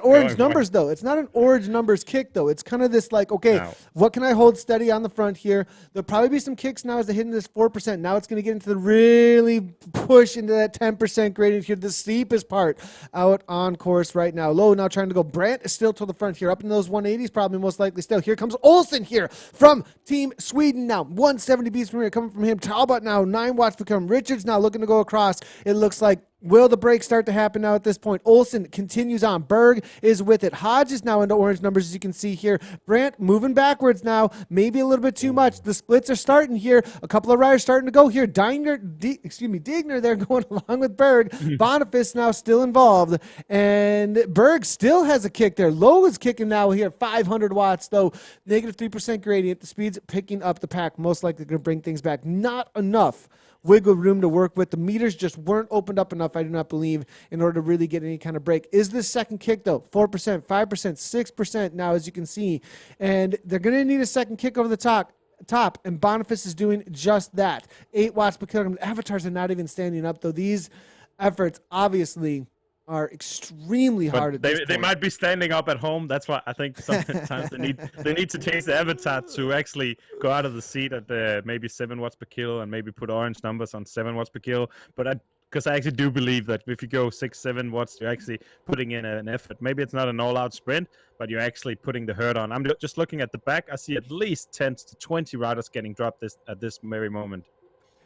orange numbers, though. It's not an orange numbers kick, though. It's kind of this like, okay, what can I hold steady on the front here? There'll probably be some kicks now as they hit into this 4%. Now it's going to get into the really push into that 10% gradient here, the steepest part out on course right now. Low now trying to go Brandt is still to the front here, up in those 180s, probably most likely still. Here comes Olsen here from Team Sweden now. 170 beats per minute coming from him. Talbot now, 9 watts per kilogram. Richards now looking to go across. It looks like, will the break start to happen now at this point? Olsen continues on. Berg is with it. Hodge is now into orange numbers, as you can see here. Brandt moving backwards now. Maybe a little bit too much. The splits are starting here. A couple of riders starting to go here. Digner there going along with Berg. Boniface now still involved. And Berg still has a kick there. Lowe is kicking now here. 500 watts, though. Negative 3% gradient. The speed's picking up the pack. Most likely going to bring things back. Not enough wiggle room to work with. The meters just weren't opened up enough, I do not believe, in order to really get any kind of break. Is this second kick, though? 4%, 5%, 6% now, as you can see. And they're going to need a second kick over the top, and Boniface is doing just that. 8 watts per kilogram. Avatars are not even standing up, though. These efforts, obviously, are extremely hard at this point. They might be standing up at home. That's why I think sometimes they need to change the avatar to actually go out of the seat at maybe 7 watts per kilo and maybe put orange numbers on 7 watts per kilo. But because I actually do believe that if you go 6-7 watts, you're actually putting in an effort. Maybe it's not an all-out sprint, but you're actually putting the hurt on. I'm just looking at the back. I see at least 10 to 20 riders getting dropped at this very moment.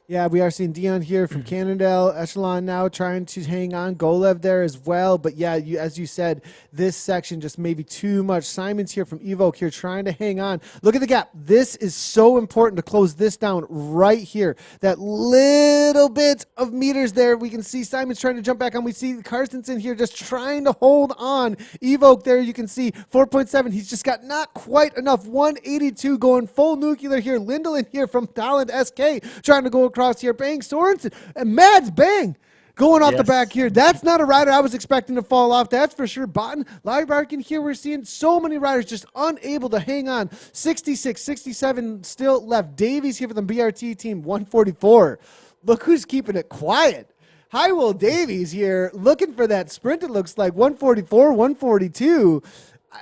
Yeah, we are seeing Dion here from Cannondale. Echelon now trying to hang on. Golev there as well. But yeah, as you said, this section just maybe too much. Simon's here from Evoke here trying to hang on. Look at the gap. This is so important to close this down right here. That little bit of meters there. We can see Simon's trying to jump back on. We see Carstensen here just trying to hold on. Evoke there, you can see 4.7. He's just got not quite enough. 182 going full nuclear here. Lindelin here from Talent SK trying to go across here. Bang Sorensen and Mads Bang going off the back here. That's not a rider I was expecting to fall off. That's for sure. Botten, Liebarkin here. We're seeing so many riders just unable to hang on. 66, 67 still left. Davies here for the BRT team. 144. Look who's keeping it quiet. Will Davies here looking for that sprint. It looks like 144, 142.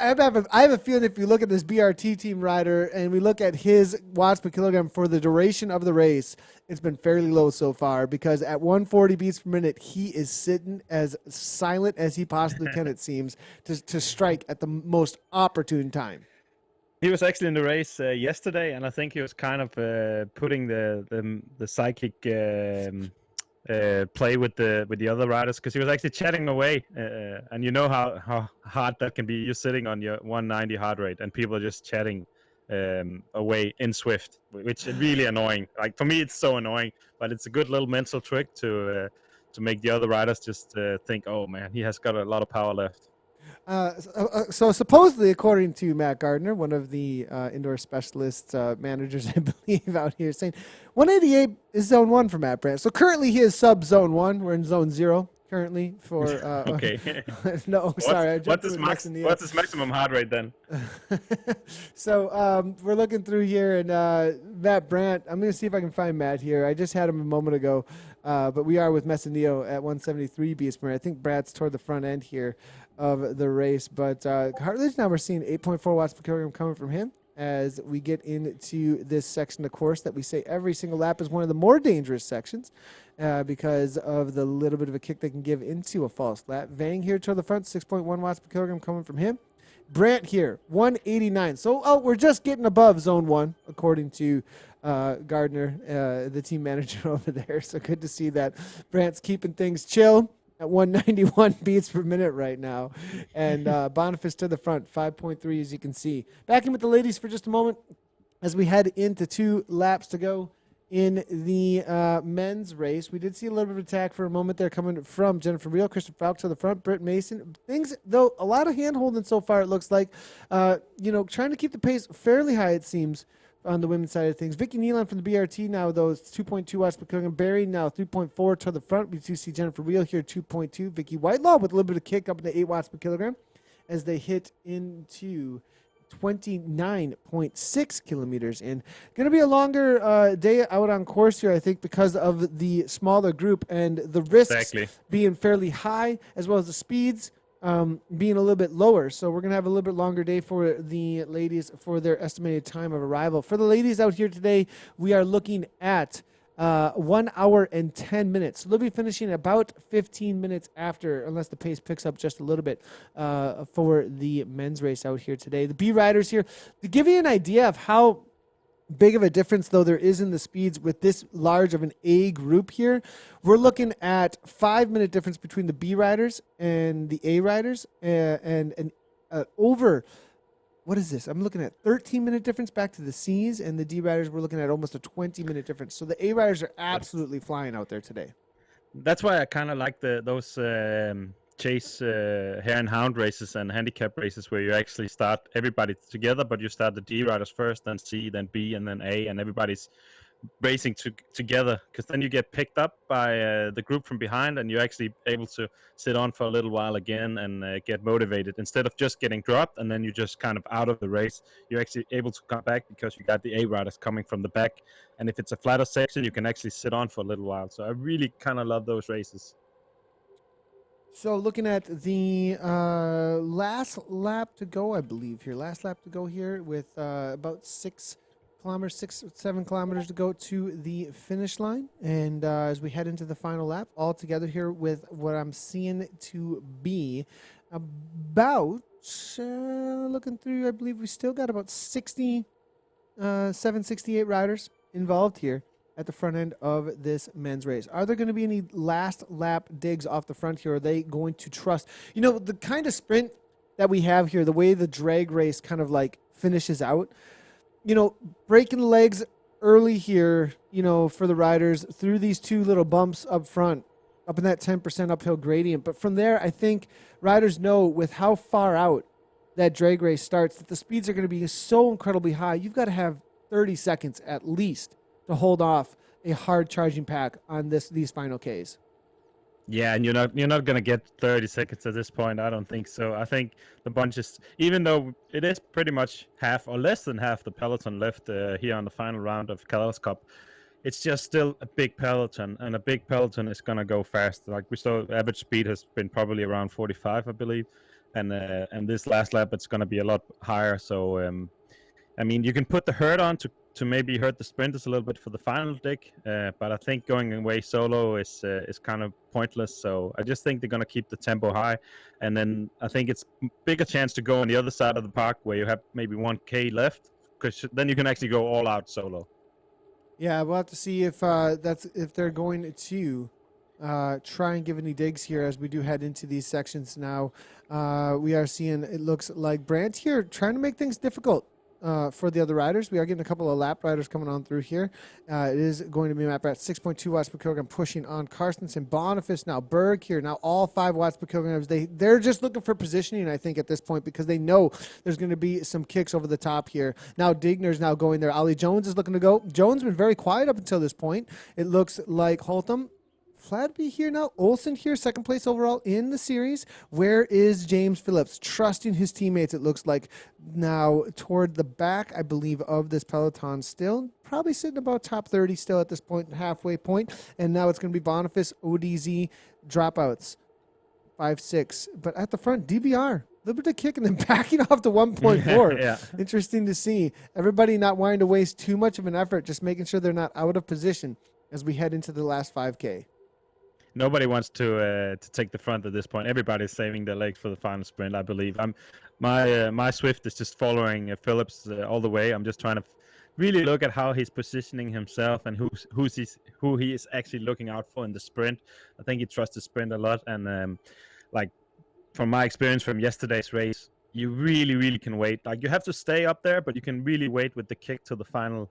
I have a feeling if you look at this BRT team rider and we look at his watts per kilogram for the duration of the race, it's been fairly low so far because at 140 beats per minute, he is sitting as silent as he possibly can, it seems, to strike at the most opportune time. He was actually in the race yesterday, and I think he was kind of putting the psychic play with the other riders because he was actually chatting away, and you know how hard that can be. You're sitting on your 190 heart rate, and people are just chatting away in Zwift, which is really annoying. Like for me, it's so annoying, but it's a good little mental trick to make the other riders just think, oh man, he has got a lot of power left. So supposedly, according to Matt Gardner, one of the indoor specialist managers, I believe, out here, saying 188 is zone 1 for Matt Brandt. So currently he is sub zone 1. We're in zone 0 currently for. Okay. No, sorry. What's his maximum heart rate then? So we're looking through here, and Matt Brandt. I'm going to see if I can find Matt here. I just had him a moment ago, but we are with Messineo at 173 beats per minute. I think Brandt's toward the front end here of the race, but Cartilage now we're seeing 8.4 watts per kilogram coming from him as we get into this section of course that we say every single lap is one of the more dangerous sections because of the little bit of a kick they can give into a false lap. Vang here toward the front, 6.1 watts per kilogram coming from him. Brandt here, 189. So we're just getting above zone 1 according to Gardner, the team manager over there. So good to see that Brandt's keeping things chill at 191 beats per minute right now. And Boniface to the front, 5.3 as you can see. Back in with the ladies for just a moment as we head into 2 laps to go in the men's race. We did see a little bit of attack for a moment there coming from Jennifer Reel, Christian Falk to the front, Britt Mason. Things, though, a lot of hand-holding so far, it looks like. Trying to keep the pace fairly high, it seems, on the women's side of things. Vicky Nealon from the BRT now, though, it's 2.2 watts per kilogram. Barry now 3.4 to the front. We do see Jennifer Reel here, 2.2. Vicky Whitelaw with a little bit of kick up into 8 watts per kilogram as they hit into 29.6 kilometers in. Going to be a longer day out on course here, I think, because of the smaller group and the risks being fairly high, as well as the speeds being a little bit lower. So we're going to have a little bit longer day for the ladies for their estimated time of arrival. For the ladies out here today, we are looking at 1 hour and 10 minutes. So they'll be finishing about 15 minutes after, unless the pace picks up just a little bit for the men's race out here today. The B riders here, to give you an idea of how big of a difference, though, there is in the speeds with this large of an A group here. We're looking at 5-minute difference between the B riders and the A riders, and over, what is this? I'm looking at 13-minute difference back to the C's, and the D riders, we're looking at almost a 20-minute difference. So the A riders are absolutely flying out there today. That's why I kind of like those chase hare and hound races and handicap races where you actually start everybody together, but you start the D riders first, then C, then B, and then A, and everybody's racing together, because then you get picked up by the group from behind, and you're actually able to sit on for a little while again and get motivated instead of just getting dropped and then you're just kind of out of the race. You're actually able to come back because you got the A riders coming from the back, and if it's a flatter section, you can actually sit on for a little while. So I really kind of love those races. So looking at the last lap to go, I believe here. Last lap to go here with about 6 or 7 kilometers to go to the finish line. And as we head into the final lap, all together here with what I'm seeing to be about, looking through, I believe we still got about 68 riders involved here at the front end of this men's race. Are there going to be any last lap digs off the front here? Are they going to trust? You know, the kind of sprint that we have here, the way the drag race kind of like finishes out, you know, breaking legs early here, you know, for the riders through these 2 little bumps up front, up in that 10% uphill gradient. But from there, I think riders know with how far out that drag race starts that the speeds are going to be so incredibly high. You've got to have 30 seconds at least to hold off a hard charging pack on these final Ks. Yeah, and you're not gonna get 30 seconds at this point. I don't think so. I think the bunch is, even though it is pretty much half or less than half the peloton left here on the final round of KALAS Cup, it's just still a big peloton, and a big peloton is gonna go fast. Like we saw, average speed has been probably around 45, I believe, and this last lap it's gonna be a lot higher. So I mean, you can put the hurt on to maybe hurt the sprinters a little bit for the final dig, but I think going away solo is kind of pointless. So I just think they're going to keep the tempo high, and then I think it's bigger chance to go on the other side of the park where you have maybe 1K left, because then you can actually go all out solo. Yeah, we'll have to see if they're going to try and give any digs here as we do head into these sections now. We are seeing, it looks like Brandt here trying to make things difficult for the other riders. We are getting a couple of lap riders coming on through here. It is going to be Matt Bratt, 6.2 watts per kilogram, pushing on Carstensen. Boniface now, Berg here, now all 5 watts per kilogram. They're just looking for positioning, I think, at this point, because they know there's going to be some kicks over the top here. Now Digner's now going there. Ollie Jones is looking to go. Jones been very quiet up until this point. It looks like Haute, Fladby here now. Olsen here, second place overall in the series. Where is James Phillips? Trusting his teammates, it looks like, now toward the back, I believe, of this peloton still. Probably sitting about top 30 still at this point, halfway point. And now it's going to be Boniface, ODZ, dropouts, 5-6. But at the front, DBR. A little bit of kick and then backing off to 1.4. Yeah. Interesting to see. Everybody not wanting to waste too much of an effort, just making sure they're not out of position as we head into the last 5K. Nobody wants to take the front at this point. Everybody's saving their legs for the final sprint, I believe. My Zwift is just following Phillips all the way. I'm just trying to really look at how he's positioning himself and who he is actually looking out for in the sprint. I think he trusts the sprint a lot, and like from my experience from yesterday's race, you really, really can wait. Like you have to stay up there, but you can really wait with the kick to the final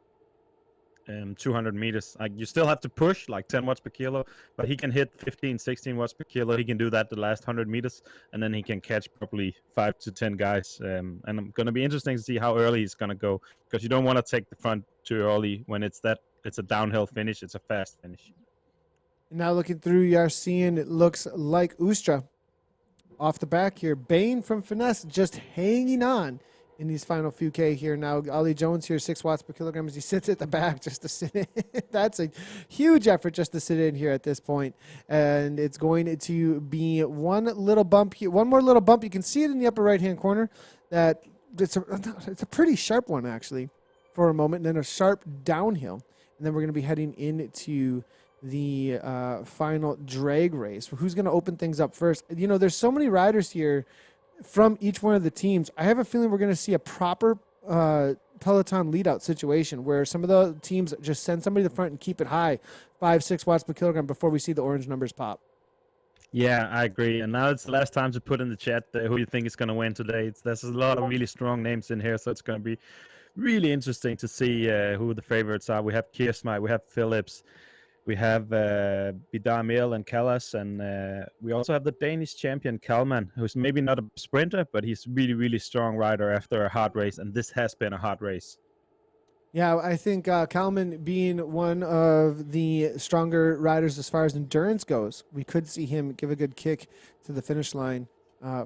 200 meters. Like you still have to push like 10 watts per kilo, but he can hit 15, 16 watts per kilo. He can do that the last 100 meters, and then he can catch probably 5 to 10 guys. And I'm going to be interesting to see how early he's going to go, because you don't want to take the front too early when it's a downhill finish. It's a fast finish. Now looking through, you are seeing, it looks like Ustra off the back here. Bain from Finesse just hanging on in these final few K here. Now Ollie Jones here, 6 watts per kilogram as he sits at the back just to sit in. That's a huge effort just to sit in here at this point. And it's going to be one little bump here, one more little bump. You can see it in the upper right-hand corner. It's a pretty sharp one, actually, for a moment, and then a sharp downhill. And and then we're going to be heading into the final drag race. Who's going to open things up first? You know, there's so many riders here from each one of the teams. I have a feeling we're going to see a proper peloton lead-out situation where some of the teams just send somebody to the front and keep it high, 5-6 watts per kilogram before we see the orange numbers pop. Yeah, I agree. And now it's the last time to put in the chat who you think is going to win today. There's a lot of really strong names in here, so it's going to be really interesting to see who the favorites are. We have Kiersma, we have Phillips, we have Bidamil and KALAS, and we also have the Danish champion Kalman, who's maybe not a sprinter, but he's really, really strong rider after a hard race, and this has been a hard race. Yeah, I think Kalman being one of the stronger riders as far as endurance goes, we could see him give a good kick to the finish line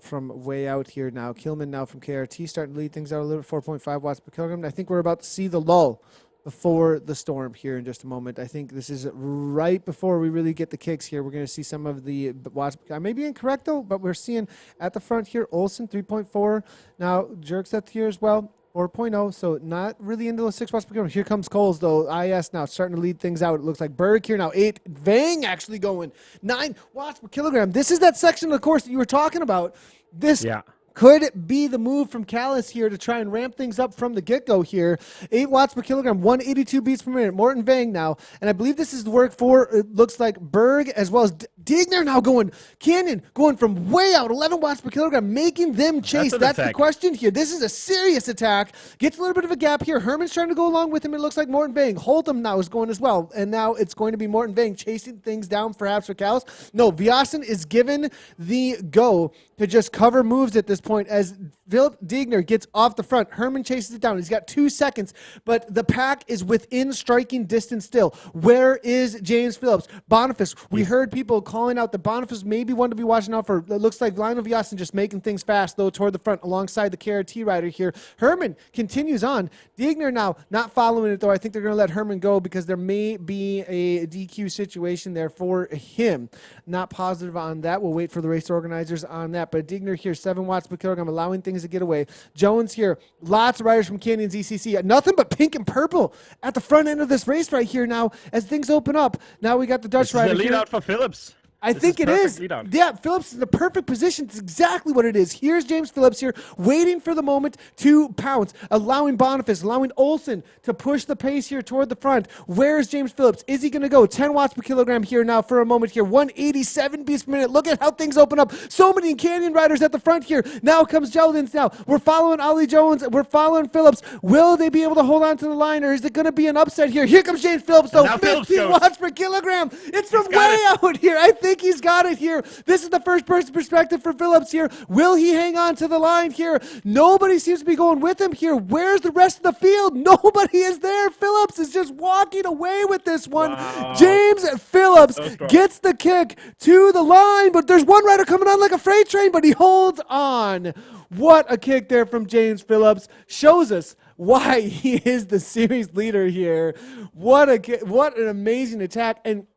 from way out here now. Kilman now from KRT starting to lead things out a little bit, 4.5 watts per kilogram. I think we're about to see the lull before the storm here in just a moment. I think this is right before we really get the kicks here. We're going to see some of the watts. I may be incorrect, though, but we're seeing at the front here, Olsen, 3.4. Now, Jerkset here as well, 4.0, so not really into the 6 watts per kilogram. Here comes Coles, though. IS now starting to lead things out. It looks like Berg here now, 8. Vang actually going 9 watts per kilogram. This is that section of the course that you were talking about. This could be the move from KALAS here to try and ramp things up from the get-go here. 8 watts per kilogram, 182 beats per minute. Morton Vang now. And I believe this is the work for, it looks like Berg as well as Digner now going. Canyon going from way out, 11 watts per kilogram, making them chase. That's the question here. This is a serious attack. Gets a little bit of a gap here. Herman's trying to go along with him. It looks like Morton Vang. Holtham now is going as well. And now it's going to be Morton Vang chasing things down perhaps for KALAS. No, Vyasen is given the go to just cover moves at this point as Philip Digner gets off the front. Herman chases it down. He's got 2 seconds, but the pack is within striking distance still. Where is James Phillips? Boniface, we heard people calling out that Boniface may be one to be watching out for. It looks like Lionel Vyasen just making things fast, though, toward the front alongside the KRT rider here. Herman continues on. Digner now not following it, though. I think they're going to let Herman go because there may be a DQ situation there for him. Not positive on that. We'll wait for the race organizers on that. But Digner here, 7 watts per kilogram, allowing things to get away. Jones here, lots of riders from Canyon's ECC. Nothing but pink and purple at the front end of this race right here now as things open up. Now we got the Dutch rider. This is the lead out for Phillips. I think it is. Yeah, Phillips is in the perfect position. It's exactly what it is. Here's James Phillips here, waiting for the moment to pounce, allowing Boniface, allowing Olsen to push the pace here toward the front. Where's James Phillips? Is he going to go 10 watts per kilogram here now for a moment here? 187 beats per minute. Look at how things open up. So many Canyon riders at the front here. Now comes Jeldins now. We're following Ollie Jones. We're following Phillips. Will they be able to hold on to the line, or is it going to be an upset here? Here comes James Phillips, though. 15 watts per kilogram. It's from way out here. I think he's got it here. This is the first person perspective for Phillips here. Will he hang on to the line here? Nobody seems to be going with him here. Where's the rest of the field? Nobody is there. Phillips is just walking away with this one. Wow. James Phillips gets the kick to the line, but there's one rider coming on like a freight train, but he holds on. What a kick there from James Phillips. Shows us why he is the series leader here. What an amazing attack. And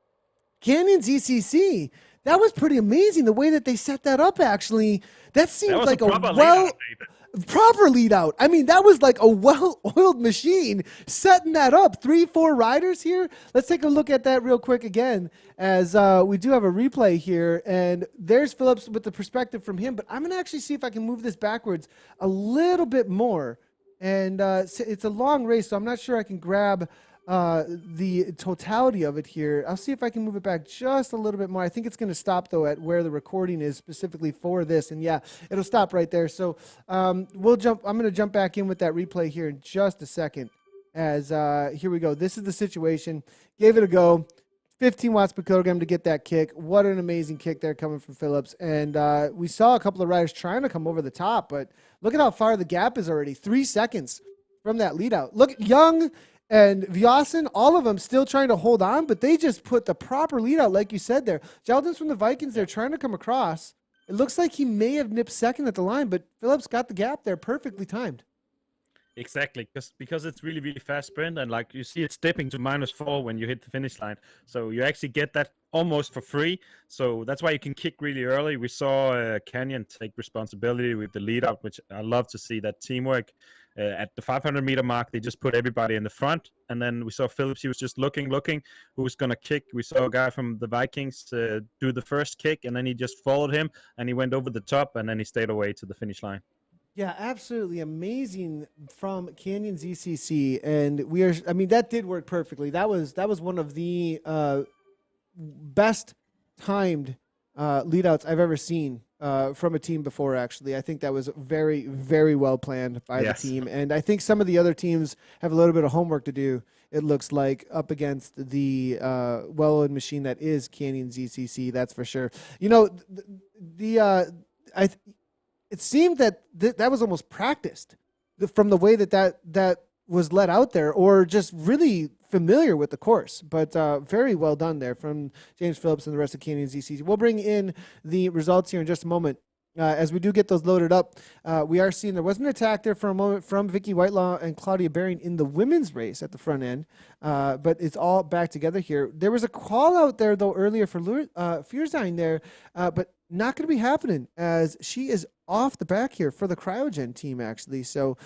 Canyon's ECC, that was pretty amazing the way that they set that up, actually. That seemed like a proper lead out. I mean, that was like a well-oiled machine setting that up. 3-4 riders here. Let's take a look at that real quick again as we do have a replay here. And there's Phillips with the perspective from him. But I'm going to actually see if I can move this backwards a little bit more. And it's a long race, so I'm not sure I can grab the totality of it here. I'll see if I can move it back just a little bit more. I think it's going to stop, though, at where the recording is specifically for this. And, yeah, it'll stop right there. So we'll jump. I'm going to jump back in with that replay here in just a second as here we go. This is the situation. Gave it a go. 15 watts per kilogram to get that kick. What an amazing kick there coming from Phillips. And we saw a couple of riders trying to come over the top, but look at how far the gap is already. 3 seconds from that lead out. Look, Young and Vyasen, all of them still trying to hold on, but they just put the proper lead out, like you said there. Jeldins from the Vikings, they're trying to come across. It looks like he may have nipped second at the line, but Phillips got the gap there, perfectly timed. Exactly, because it's really, really fast sprint, and like you see it's dipping to -4 when you hit the finish line. So you actually get that almost for free. So that's why you can kick really early. We saw Canyon take responsibility with the lead out, which I love to see that teamwork. At the 500-meter mark, they just put everybody in the front, and then we saw Phillips. He was just looking who's going to kick. We saw a guy from the Vikings do the first kick, and then he just followed him, and he went over the top, and then he stayed away to the finish line. Yeah, absolutely amazing from Canyon ZCC, and that did work perfectly. That was one of the best timed lead-outs I've ever seen from a team before, actually. I think that was very, very well planned by the team. And I think some of the other teams have a little bit of homework to do, it looks like, up against the well-oiled machine that is Canyon ZCC, that's for sure. It seemed that that was almost practiced from the way that was let out there, or just really familiar with the course. But very well done there from James Phillips and the rest of Canyon ZCC. We'll bring in the results here in just a moment. As we do get those loaded up, we are seeing there was an attack there for a moment from Vicky Whitelaw and Claudia Bering in the women's race at the front end, but it's all back together here. There was a call out there, though, earlier for Fierzine there, but not going to be happening as she is off the back here for the Cryogen team, actually. So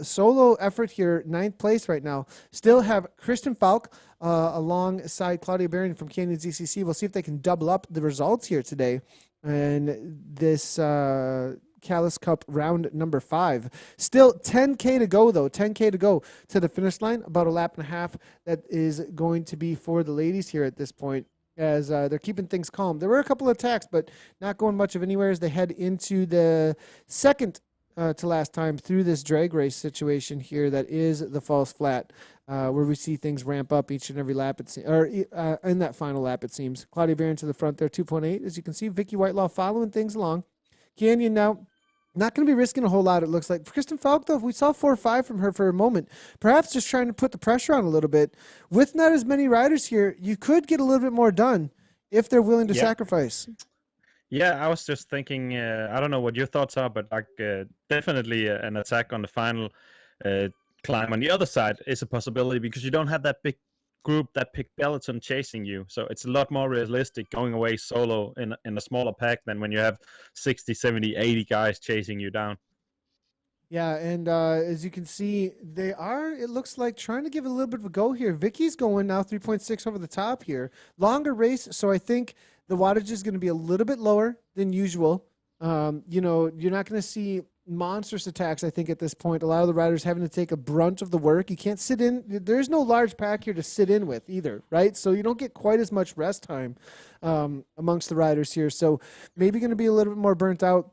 solo effort here, 9th place right now. Still have Kristen Falk alongside Claudia Bering from Canyon ZCC. We'll see if they can double up the results here today. And this KALAS Cup round number 5. Still 10K to go, though. 10K to go to the finish line. About a lap and a half that is going to be for the ladies here at this point, as they're keeping things calm. There were a couple of attacks, but not going much of anywhere as they head into the second to last time through this drag race situation here that is the false flat, where we see things ramp up each and every lap, in that final lap, it seems. Claudia Bering to the front there, 2.8. As you can see, Vicky Whitelaw following things along. Canyon now not going to be risking a whole lot, it looks like. For Kristen Falk, though, we saw 4.5 from her for a moment. Perhaps just trying to put the pressure on a little bit. With not as many riders here, you could get a little bit more done if they're willing to sacrifice. Yeah, I was just thinking, I don't know what your thoughts are, but definitely an attack on the final climb on the other side is a possibility, because you don't have that big group, that big peloton chasing you. So it's a lot more realistic going away solo in a smaller pack than when you have 60, 70, 80 guys chasing you down. Yeah, and as you can see, they are, it looks like, trying to give it a little bit of a go here. Vicky's going now 3.6 over the top here. Longer race, so I think the wattage is going to be a little bit lower than usual. You're not going to see monstrous attacks, I think, at this point. A lot of the riders having to take a brunt of the work. You can't sit in. There's no large pack here to sit in with either, right? So you don't get quite as much rest time amongst the riders here. So maybe going to be a little bit more burnt out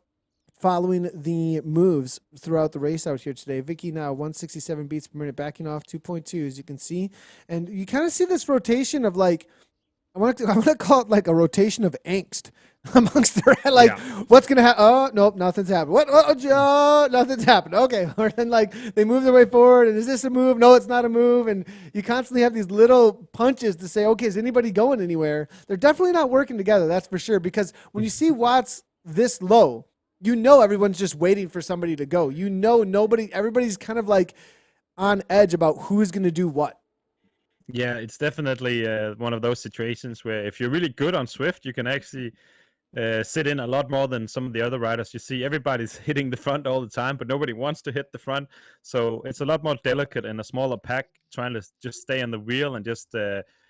following the moves throughout the race out here today. Vicky now 167 beats per minute, backing off 2.2, as you can see. And you kind of see this rotation of, like, I want to call it like a rotation of angst amongst the what's going to happen? Oh, nope, nothing's happened. What? Oh, nothing's happened. Okay. Or then, like, they move their way forward, and is this a move? No, it's not a move. And you constantly have these little punches to say, okay, is anybody going anywhere? They're definitely not working together, that's for sure, because when you see watts this low, everyone's just waiting for somebody to go. Everybody's kind of like on edge about who's going to do what. Yeah, it's definitely one of those situations where if you're really good on Zwift, you can actually sit in a lot more than some of the other riders. You see everybody's hitting the front all the time, but nobody wants to hit the front. So it's a lot more delicate in a smaller pack, trying to just stay on the wheel and just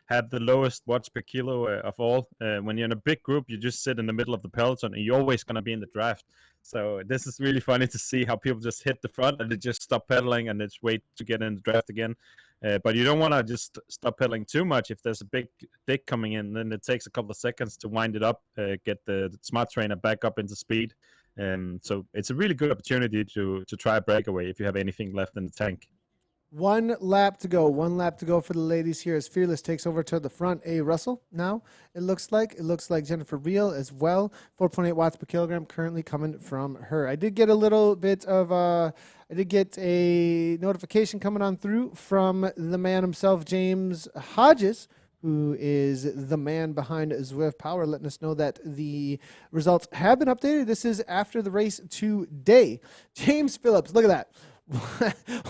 have the lowest watts per kilo of all. When you're in a big group, you just sit in the middle of the peloton, and you're always going to be in the draft. So this is really funny to see how people just hit the front and they just stop pedaling and just wait to get in the draft again. But you don't want to just stop pedaling too much. If there's a big dick coming in, then it takes a couple of seconds to wind it up, get the smart trainer back up into speed. So it's a really good opportunity to try a breakaway if you have anything left in the tank. 1 lap to go. 1 lap to go for the ladies here as Fearless takes over to the front. A. Russell now, it looks like. It looks like Jennifer Reel as well. 4.8 watts per kilogram currently coming from her. I did get a little bit of I did get a notification coming on through from the man himself, James Hodges, who is the man behind Zwift Power, letting us know that the results have been updated. This is after the race today. James Phillips, look at that.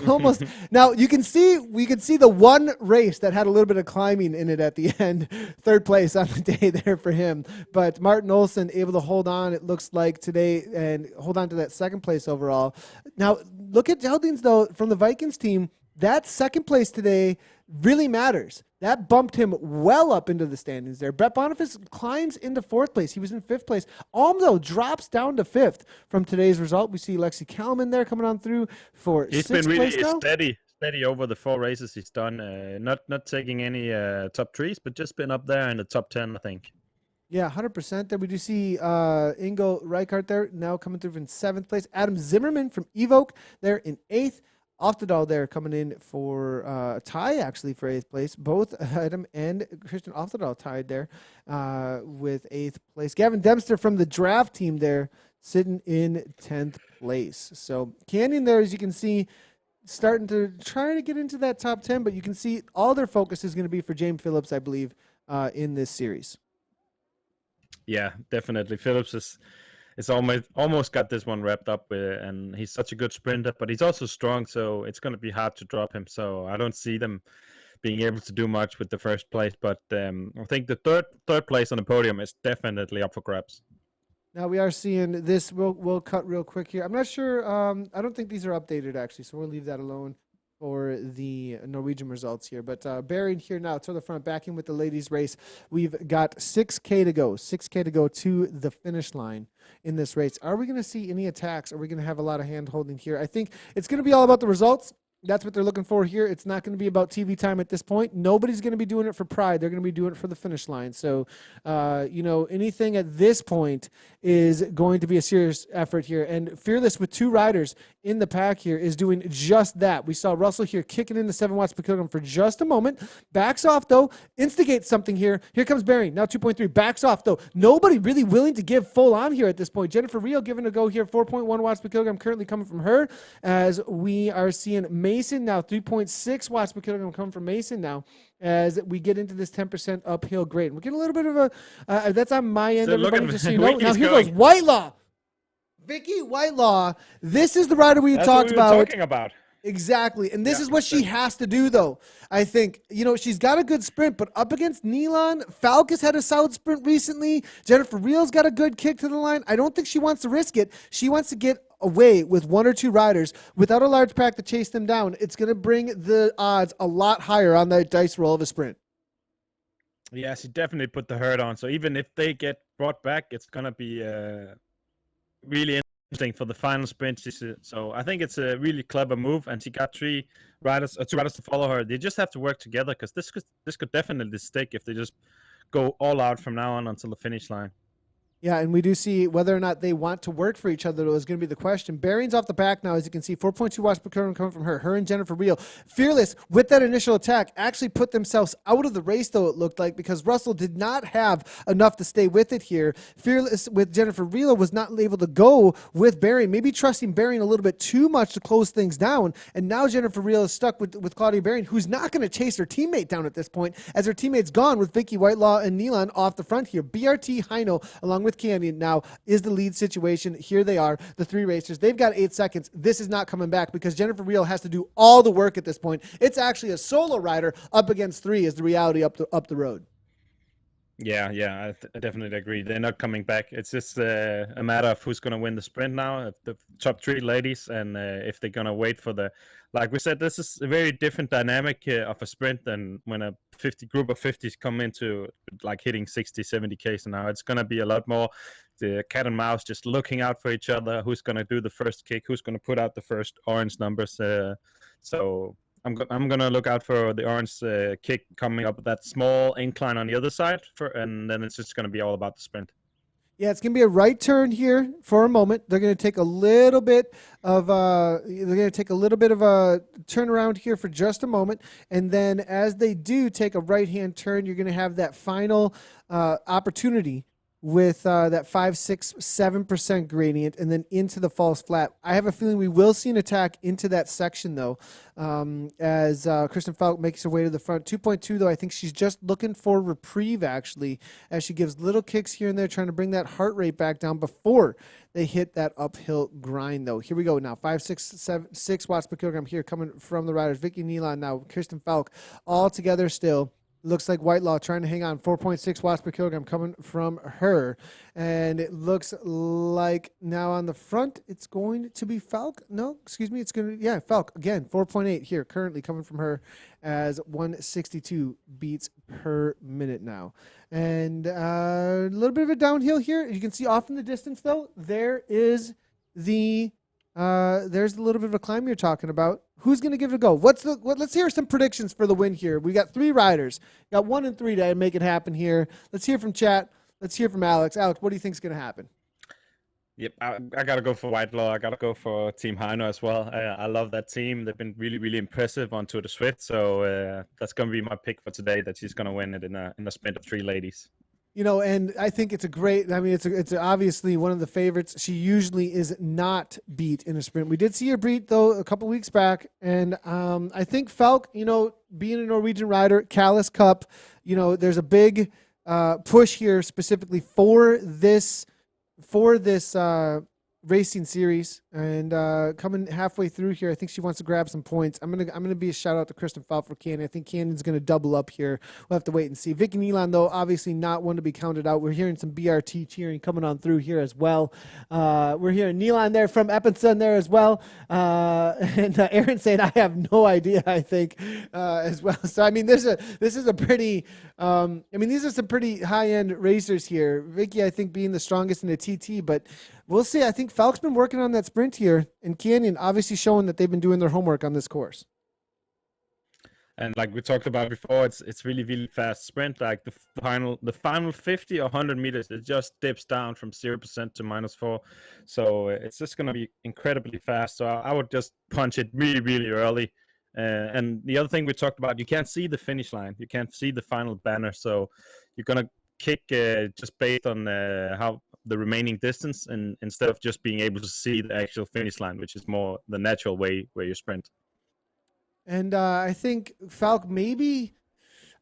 Almost. Now we can see the one race that had a little bit of climbing in it at the end. Third place on the day there for him. But Martin Olsen able to hold on, it looks like today, and hold on to that second place overall. Now look at Geldings though from the Vikings team. That second place today really matters. That bumped him well up into the standings there. Brett Boniface climbs into fourth place. He was in fifth place. Alm, though, drops down to fifth from today's result. We see Lexi Kalman there coming on through for He's sixth been place really now. steady over the 4 races he's done. Not taking any top 3s, but just been up there in the top 10, I think. Yeah, 100% there. We do see Ingo Reichart there now coming through in seventh place. Adam Zimmerman from Evoke there in eighth. Oftedal there coming in for a tie, actually, for eighth place. Both Adam and Christian Oftedal tied there with eighth place. Gavin Dempster from the draft team there sitting in 10th place. So Canyon there, as you can see, starting to try to get into that top 10, but you can see all their focus is going to be for James Phillips, I believe, in this series. Yeah, definitely. Phillips is almost got this one wrapped up, and he's such a good sprinter, but he's also strong, so it's going to be hard to drop him. So I don't see them being able to do much with the first place, but I think the third place on the podium is definitely up for grabs. Now we are seeing this. We'll cut real quick here. I'm not sure. I don't think these are updated actually, so we'll leave that alone for the Norwegian results here. But bearing here now to the front, back in with the ladies' race. We've got 6K to go. 6K to go to the finish line in this race. Are we going to see any attacks? Are we going to have a lot of hand-holding here? I think it's going to be all about the results. That's what they're looking for here. It's not going to be about TV time at this point. Nobody's going to be doing it for pride. They're going to be doing it for the finish line. So, anything at this point is going to be a serious effort here. And Fearless with 2 riders in the pack here is doing just that. We saw Russell here kicking into 7 watts per kilogram for just a moment. Backs off, though. Instigates something here. Here comes Baring. Now 2.3. Backs off, though. Nobody really willing to give full on here at this point. Jennifer Rio giving a go here. 4.1 watts per kilogram currently coming from her, as we are seeing Mason now 3.6 watts per kilogram coming from Mason now as we get into this 10% uphill grade. We're getting a little bit of a that's on my end, So everybody, just so you know. Now here goes Whitelaw. Vicky Whitelaw. This is the rider we That's talked what we were about. talking about. Exactly. And this is what she has to do, though. I think, she's got a good sprint, but up against Nealon, Falcus had a solid sprint recently. Jennifer Reel's got a good kick to the line. I don't think she wants to risk it. She wants to get away with 1 or 2 riders without a large pack to chase them down. It's going to bring the odds a lot higher on that dice roll of a sprint. Yeah, she definitely put the hurt on. So even if they get brought back, it's going to be really interesting for the final sprint. So I think it's a really clever move, and she got 2 riders to follow her. They just have to work together, because this could definitely stick if they just go all out from now on until the finish line. Yeah, and we do see whether or not they want to work for each other, though, is going to be the question. Bearings off the back now, as you can see, 4.2 watts per kilogram coming from her. Her and Jennifer Reel. Fearless, with that initial attack, actually put themselves out of the race, though, it looked like, because Russell did not have enough to stay with it here. Fearless with Jennifer Reel was not able to go with Bearing, maybe trusting Bearing a little bit too much to close things down. And now Jennifer Reel is stuck with Claudia Bearing, who's not going to chase her teammate down at this point, as her teammate's gone with Vicky Whitelaw and Nealon off the front here. BRT Heino, along with Canyon, now is the lead situation. Here they are, the 3 racers. They've got 8 seconds. This is not coming back, because Jennifer Reel has to do all the work at this point. It's actually a solo rider up against 3 is the reality up the road. Yeah, I definitely agree. They're not coming back. It's just a matter of who's going to win the sprint now, the top 3 ladies, and if they're going to wait for like we said, this is a very different dynamic of a sprint than when a group of 50s come into like hitting 60, 70 Ks an hour. It's going to be a lot more the cat and mouse, just looking out for each other. Who's going to do the first kick? Who's going to put out the first orange numbers? So I'm going to look out for the orange kick coming up that small incline on the other side, and then it's just going to be all about the sprint. Yeah, it's going to be a right turn here for a moment. They're going to take a little bit of a turnaround here for just a moment, and then as they do take a right-hand turn, you're going to have that final opportunity with that 5, 6, 7% gradient and then into the false flat. I have a feeling we will see an attack into that section, though, as Kristen Falk makes her way to the front. 2.2, though, I think she's just looking for reprieve, actually, as she gives little kicks here and there, trying to bring that heart rate back down before they hit that uphill grind, though. Here we go now. 5, 6, 7, 6 watts per kilogram here coming from the riders. Vicky Nealon now, Kristen Falk, all together still. Looks like Whitelaw trying to hang on. 4.6 watts per kilogram coming from her. And it looks like now on the front, it's going to be Falk. No, excuse me. It's going to, yeah, Falk. Again, 4.8 here currently coming from her as 162 beats per minute now. And a little bit of a downhill here. You can see off in the distance, though, there is there's a little bit of a climb you're talking about. Who's going to give it a go? Let's hear some predictions for the win here. We got 3 riders. Got 1 and 3 to make it happen here. Let's hear from chat. Let's hear from Alex. Alex, what do you think is going to happen? Yep, I got to go for Whitelaw. I got to go for Team Heino as well. I love that team. They've been really, really impressive on Tour de Zwift. So that's going to be my pick for today, that she's going to win it in a sprint of 3 ladies. You know, and I think it's a great, I mean, it's obviously one of the favorites. She usually is not beat in a sprint. We did see her beat, though, a couple weeks back. And I think Falk, you know, being a Norwegian rider, KALAS Cup, you know, there's a big push here specifically for this racing series, and coming halfway through here, I think she wants to grab some points. I'm gonna be a shout out to Kristen Falk for Canyon. I think Canyon's gonna double up here. We'll have to wait and see. Vicky Nealon, though, obviously not one to be counted out. We're hearing some BRT cheering coming on through here as well. We're hearing Nealon there from Eppinson there as well, and Aaron saying I have no idea. I think as well. So I mean, this is a pretty. I mean, these are some pretty high end racers here. Vicky, I think, being the strongest in the TT, but we'll see. I think Falk's been working on that sprint here, and Canyon obviously showing that they've been doing their homework on this course. And like we talked about before, it's really, really fast sprint. Like the final 50 or 100 meters, it just dips down from 0% to -4. So it's just going to be incredibly fast. So I would just punch it really, really early. And the other thing we talked about, you can't see the finish line. You can't see the final banner. So you're going to kick just based on how the remaining distance, and instead of just being able to see the actual finish line, which is more the natural way where you sprint. And I think Falk, maybe,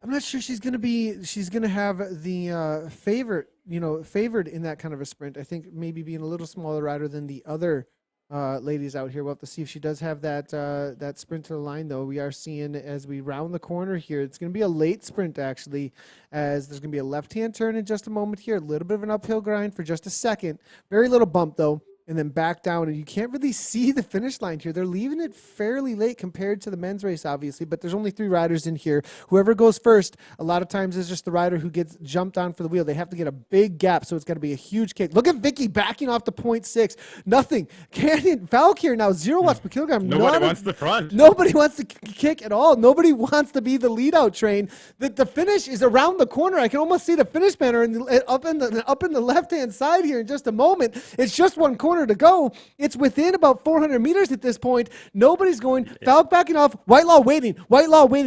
I'm not sure she's going to have the favored in that kind of a sprint. I think maybe being a little smaller rider than the other ladies out here. We'll have to see if she does have that sprint to the line, though. We are seeing as we round the corner here, it's going to be a late sprint, actually, as there's going to be a left-hand turn in just a moment here. A little bit of an uphill grind for just a second. Very little bump, though, and then back down. And you can't really see the finish line here. They're leaving it fairly late compared to the men's race, obviously, but there's only 3 riders in here. Whoever goes first, a lot of times is just the rider who gets jumped on for the wheel. They have to get a big gap, so it's got to be a huge kick. Look at Vicky backing off to 0.6. Nothing. Canyon Falk here now, 0 watts per kilogram. Nobody wants the front. Nobody wants to kick at all. Nobody wants to be the lead-out train. The finish is around the corner. I can almost see the finish banner up in the left-hand side here in just a moment. It's just one corner to go. It's within about 400 meters at this point. Nobody's going. Yeah. Falk backing off. Whitelaw waiting.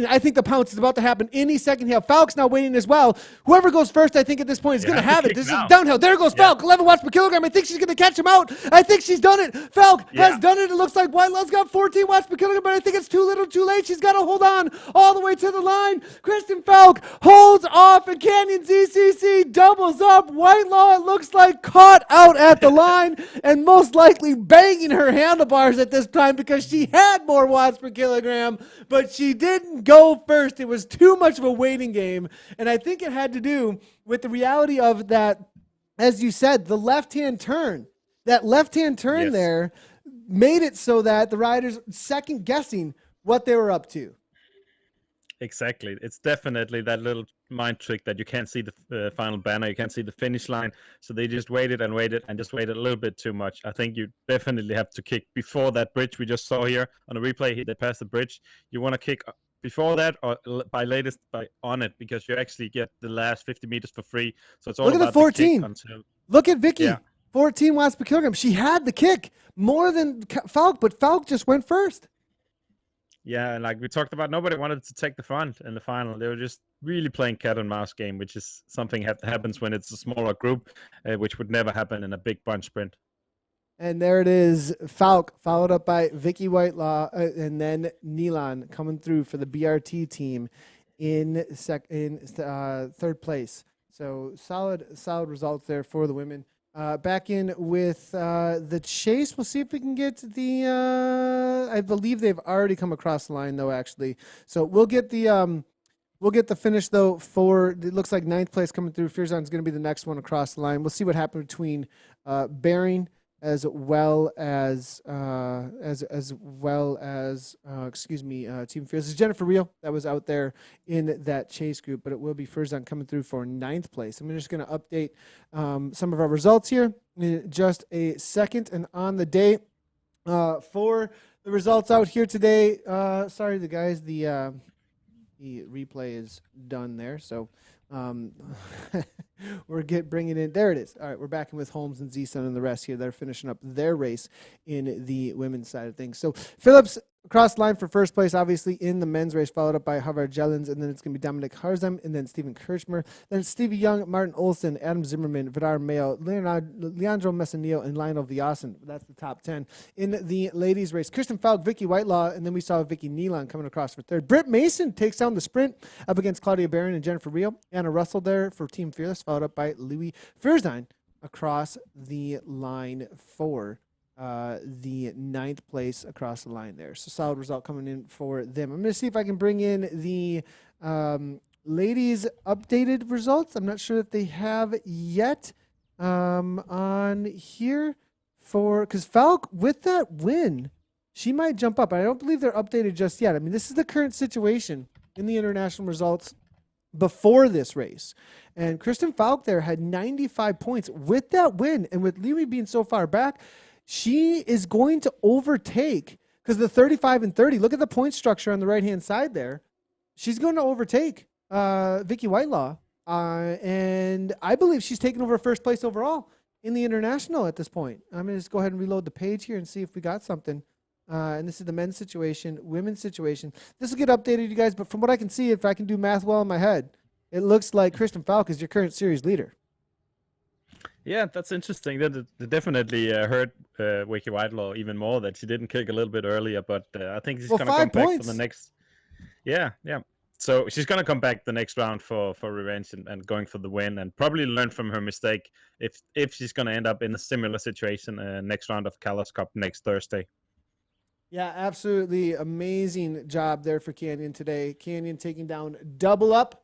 I think the pounce is about to happen any second here. Falk's now waiting as well. Whoever goes first, I think at this point is going to have it. This is downhill. There goes Falk. 11 watts per kilogram. I think she's going to catch him out. I think she's done it. Falk has done it. It looks like Whitelaw's got 14 watts per kilogram, but I think it's too little too late. She's got to hold on all the way to the line. Kristen Falk holds off, and Canyon ZCC doubles up. Whitelaw, it looks like, caught out at the line, and most likely banging her handlebars at this time because she had more watts per kilogram, but she didn't go first. It was too much of a waiting game, and I think it had to do with the reality of that, as you said, the left-hand turn. That left-hand turn there made it so that the riders second-guessing what they were up to. Exactly. It's definitely that little mind trick that you can't see the final banner, you can't see the finish line. So they just waited and waited and just waited a little bit too much. I think you definitely have to kick before that bridge we just saw here on the replay. They passed the bridge. You want to kick before that or by on it, because you actually get the last 50 meters for free. So it's all Look about at the 14. The kick until... Look at Vicky. 14 watts per kilogram. She had the kick more than Falk, but Falk just went first. Yeah, like we talked about, nobody wanted to take the front in the final. They were just really playing cat and mouse game, which is something that happens when it's a smaller group, which would never happen in a big bunch sprint. And there it is, Falk, followed up by Vicky Whitelaw, and then Nilan coming through for the BRT team in third place. So solid results there for the women. Back in with the chase. We'll see if we can get the. I believe they've already come across the line though, actually. So we'll get the finish though for. It looks like ninth place coming through. Fearzon's going to be the next one across the line. We'll see what happened between Bering as well as Team Fierce. It's Jennifer Reel that was out there in that chase group, but it will be Fearzon coming through for ninth place. I'm just going to update some of our results here in just a second. And on the day for the results out here today, sorry, the guys, the replay is done there, so we're bringing in. There it is. All right, we're back in with Holmes and Zson and the rest here. They're finishing up their race in the women's side of things. So Phillips across the line for first place, obviously in the men's race, followed up by Havar Jellens, and then it's going to be Dominic Harzem, and then Stephen Kirchmer, then Stevie Young, Martin Olsen, Adam Zimmerman, Vidar Mayo, Leandro Messanillo, and Lionel Viasen. That's the top 10. In the ladies' race, Kristen Falk, Vicky Whitelaw, and then we saw Vicky Nealon coming across for third. Britt Mason takes down the sprint up against Claudia Barron and Jennifer Reel. Anna Russell there for Team Fearless, followed up by Louis Ferzine across the line for the ninth place across the line there. So solid result coming in for them. I'm going to see if I can bring in the ladies' updated results. I'm not sure that they have yet on here because Falk, with that win, she might jump up. I don't believe they're updated just yet. I mean, this is the current situation in the international results before this race. And Kristen Falk there had 95 points with that win. And with Liwi being so far back, she is going to overtake, because the 35 and 30, look at the point structure on the right-hand side there. She's going to overtake Vicky Whitelaw. And I believe she's taken over first place overall in the international at this point. I'm going to just go ahead and reload the page here and see if we got something. And this is the men's situation, women's situation. This will get updated, you guys, but from what I can see, if I can do math well in my head, it looks like Kristen Falk is your current series leader. Yeah, that's interesting. That definitely hurt Vicky Whitelaw even more that she didn't kick a little bit earlier, but I think she's going to come back for the next. Yeah. So she's going to come back the next round for revenge and going for the win, and probably learn from her mistake if she's going to end up in a similar situation next round of KALAS Cup next Thursday. Yeah, absolutely amazing job there for Canyon today. Canyon taking down doubling up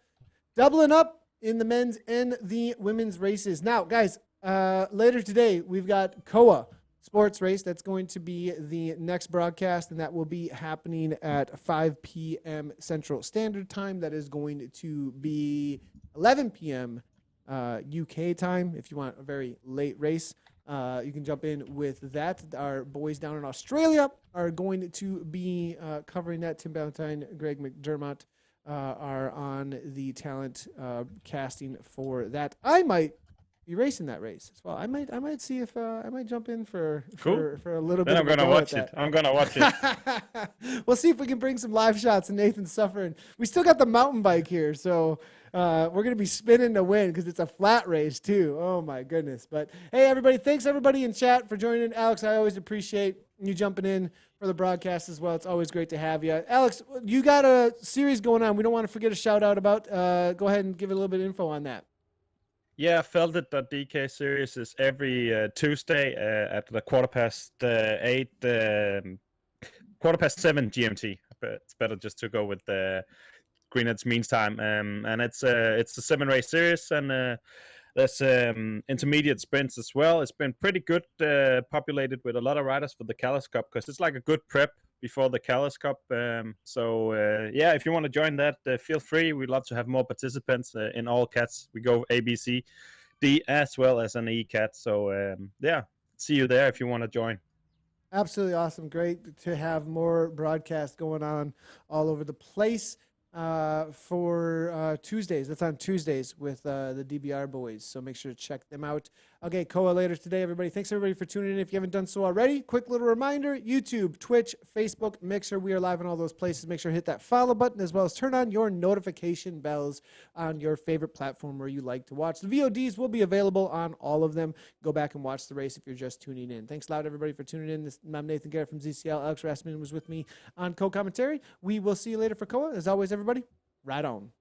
in the men's and the women's races. Now, guys, later today, we've got KOA sports race. That's going to be the next broadcast, and that will be happening at 5 p.m. Central Standard Time. That is going to be 11 p.m. UK time. If you want a very late race, you can jump in with that. Our boys down in Australia are going to be covering that. Tim Valentine, Greg McDermott are on the talent casting for that. I might be racing that race as well. I might see if I might jump in for a little bit. Then I'm gonna watch it. I'm gonna watch it. We'll see if we can bring some live shots of Nathan suffering. We still got the mountain bike here, so we're gonna be spinning to win because it's a flat race too. Oh my goodness! But hey, everybody, thanks everybody in chat for joining. Alex, I always appreciate you jumping in for the broadcast as well. It's always great to have you. Alex, you got a series going on. We don't want to forget a shout out about. Go ahead and give a little bit of info on that. Yeah, Felted.dk series is every Tuesday at the 7:15 GMT. But it's better just to go with the Greenwich Mean Time. And it's a 7-race series, and there's intermediate sprints as well. It's been pretty good, populated with a lot of riders for the KALAS Cup, because it's like a good prep before the KALAS Cup. So if you want to join that, feel free. We'd love to have more participants in all cats. We go A, B, C, D, as well as an E cat. So see you there if you want to join. Absolutely awesome. Great to have more broadcasts going on all over the place. for Tuesdays. That's on Tuesdays with the DBR boys. So make sure to check them out. Okay, Koa later today, everybody. Thanks, everybody, for tuning in. If you haven't done so already, quick little reminder, YouTube, Twitch, Facebook, Mixer. We are live in all those places. Make sure to hit that follow button as well as turn on your notification bells on your favorite platform where you like to watch. The VODs will be available on all of them. Go back and watch the race if you're just tuning in. Thanks a lot, everybody, for tuning in. I'm Nathan Garrett from ZCL. Alex Rasmussen was with me on co-commentary. We will see you later for Koa. As always, everybody, ride on.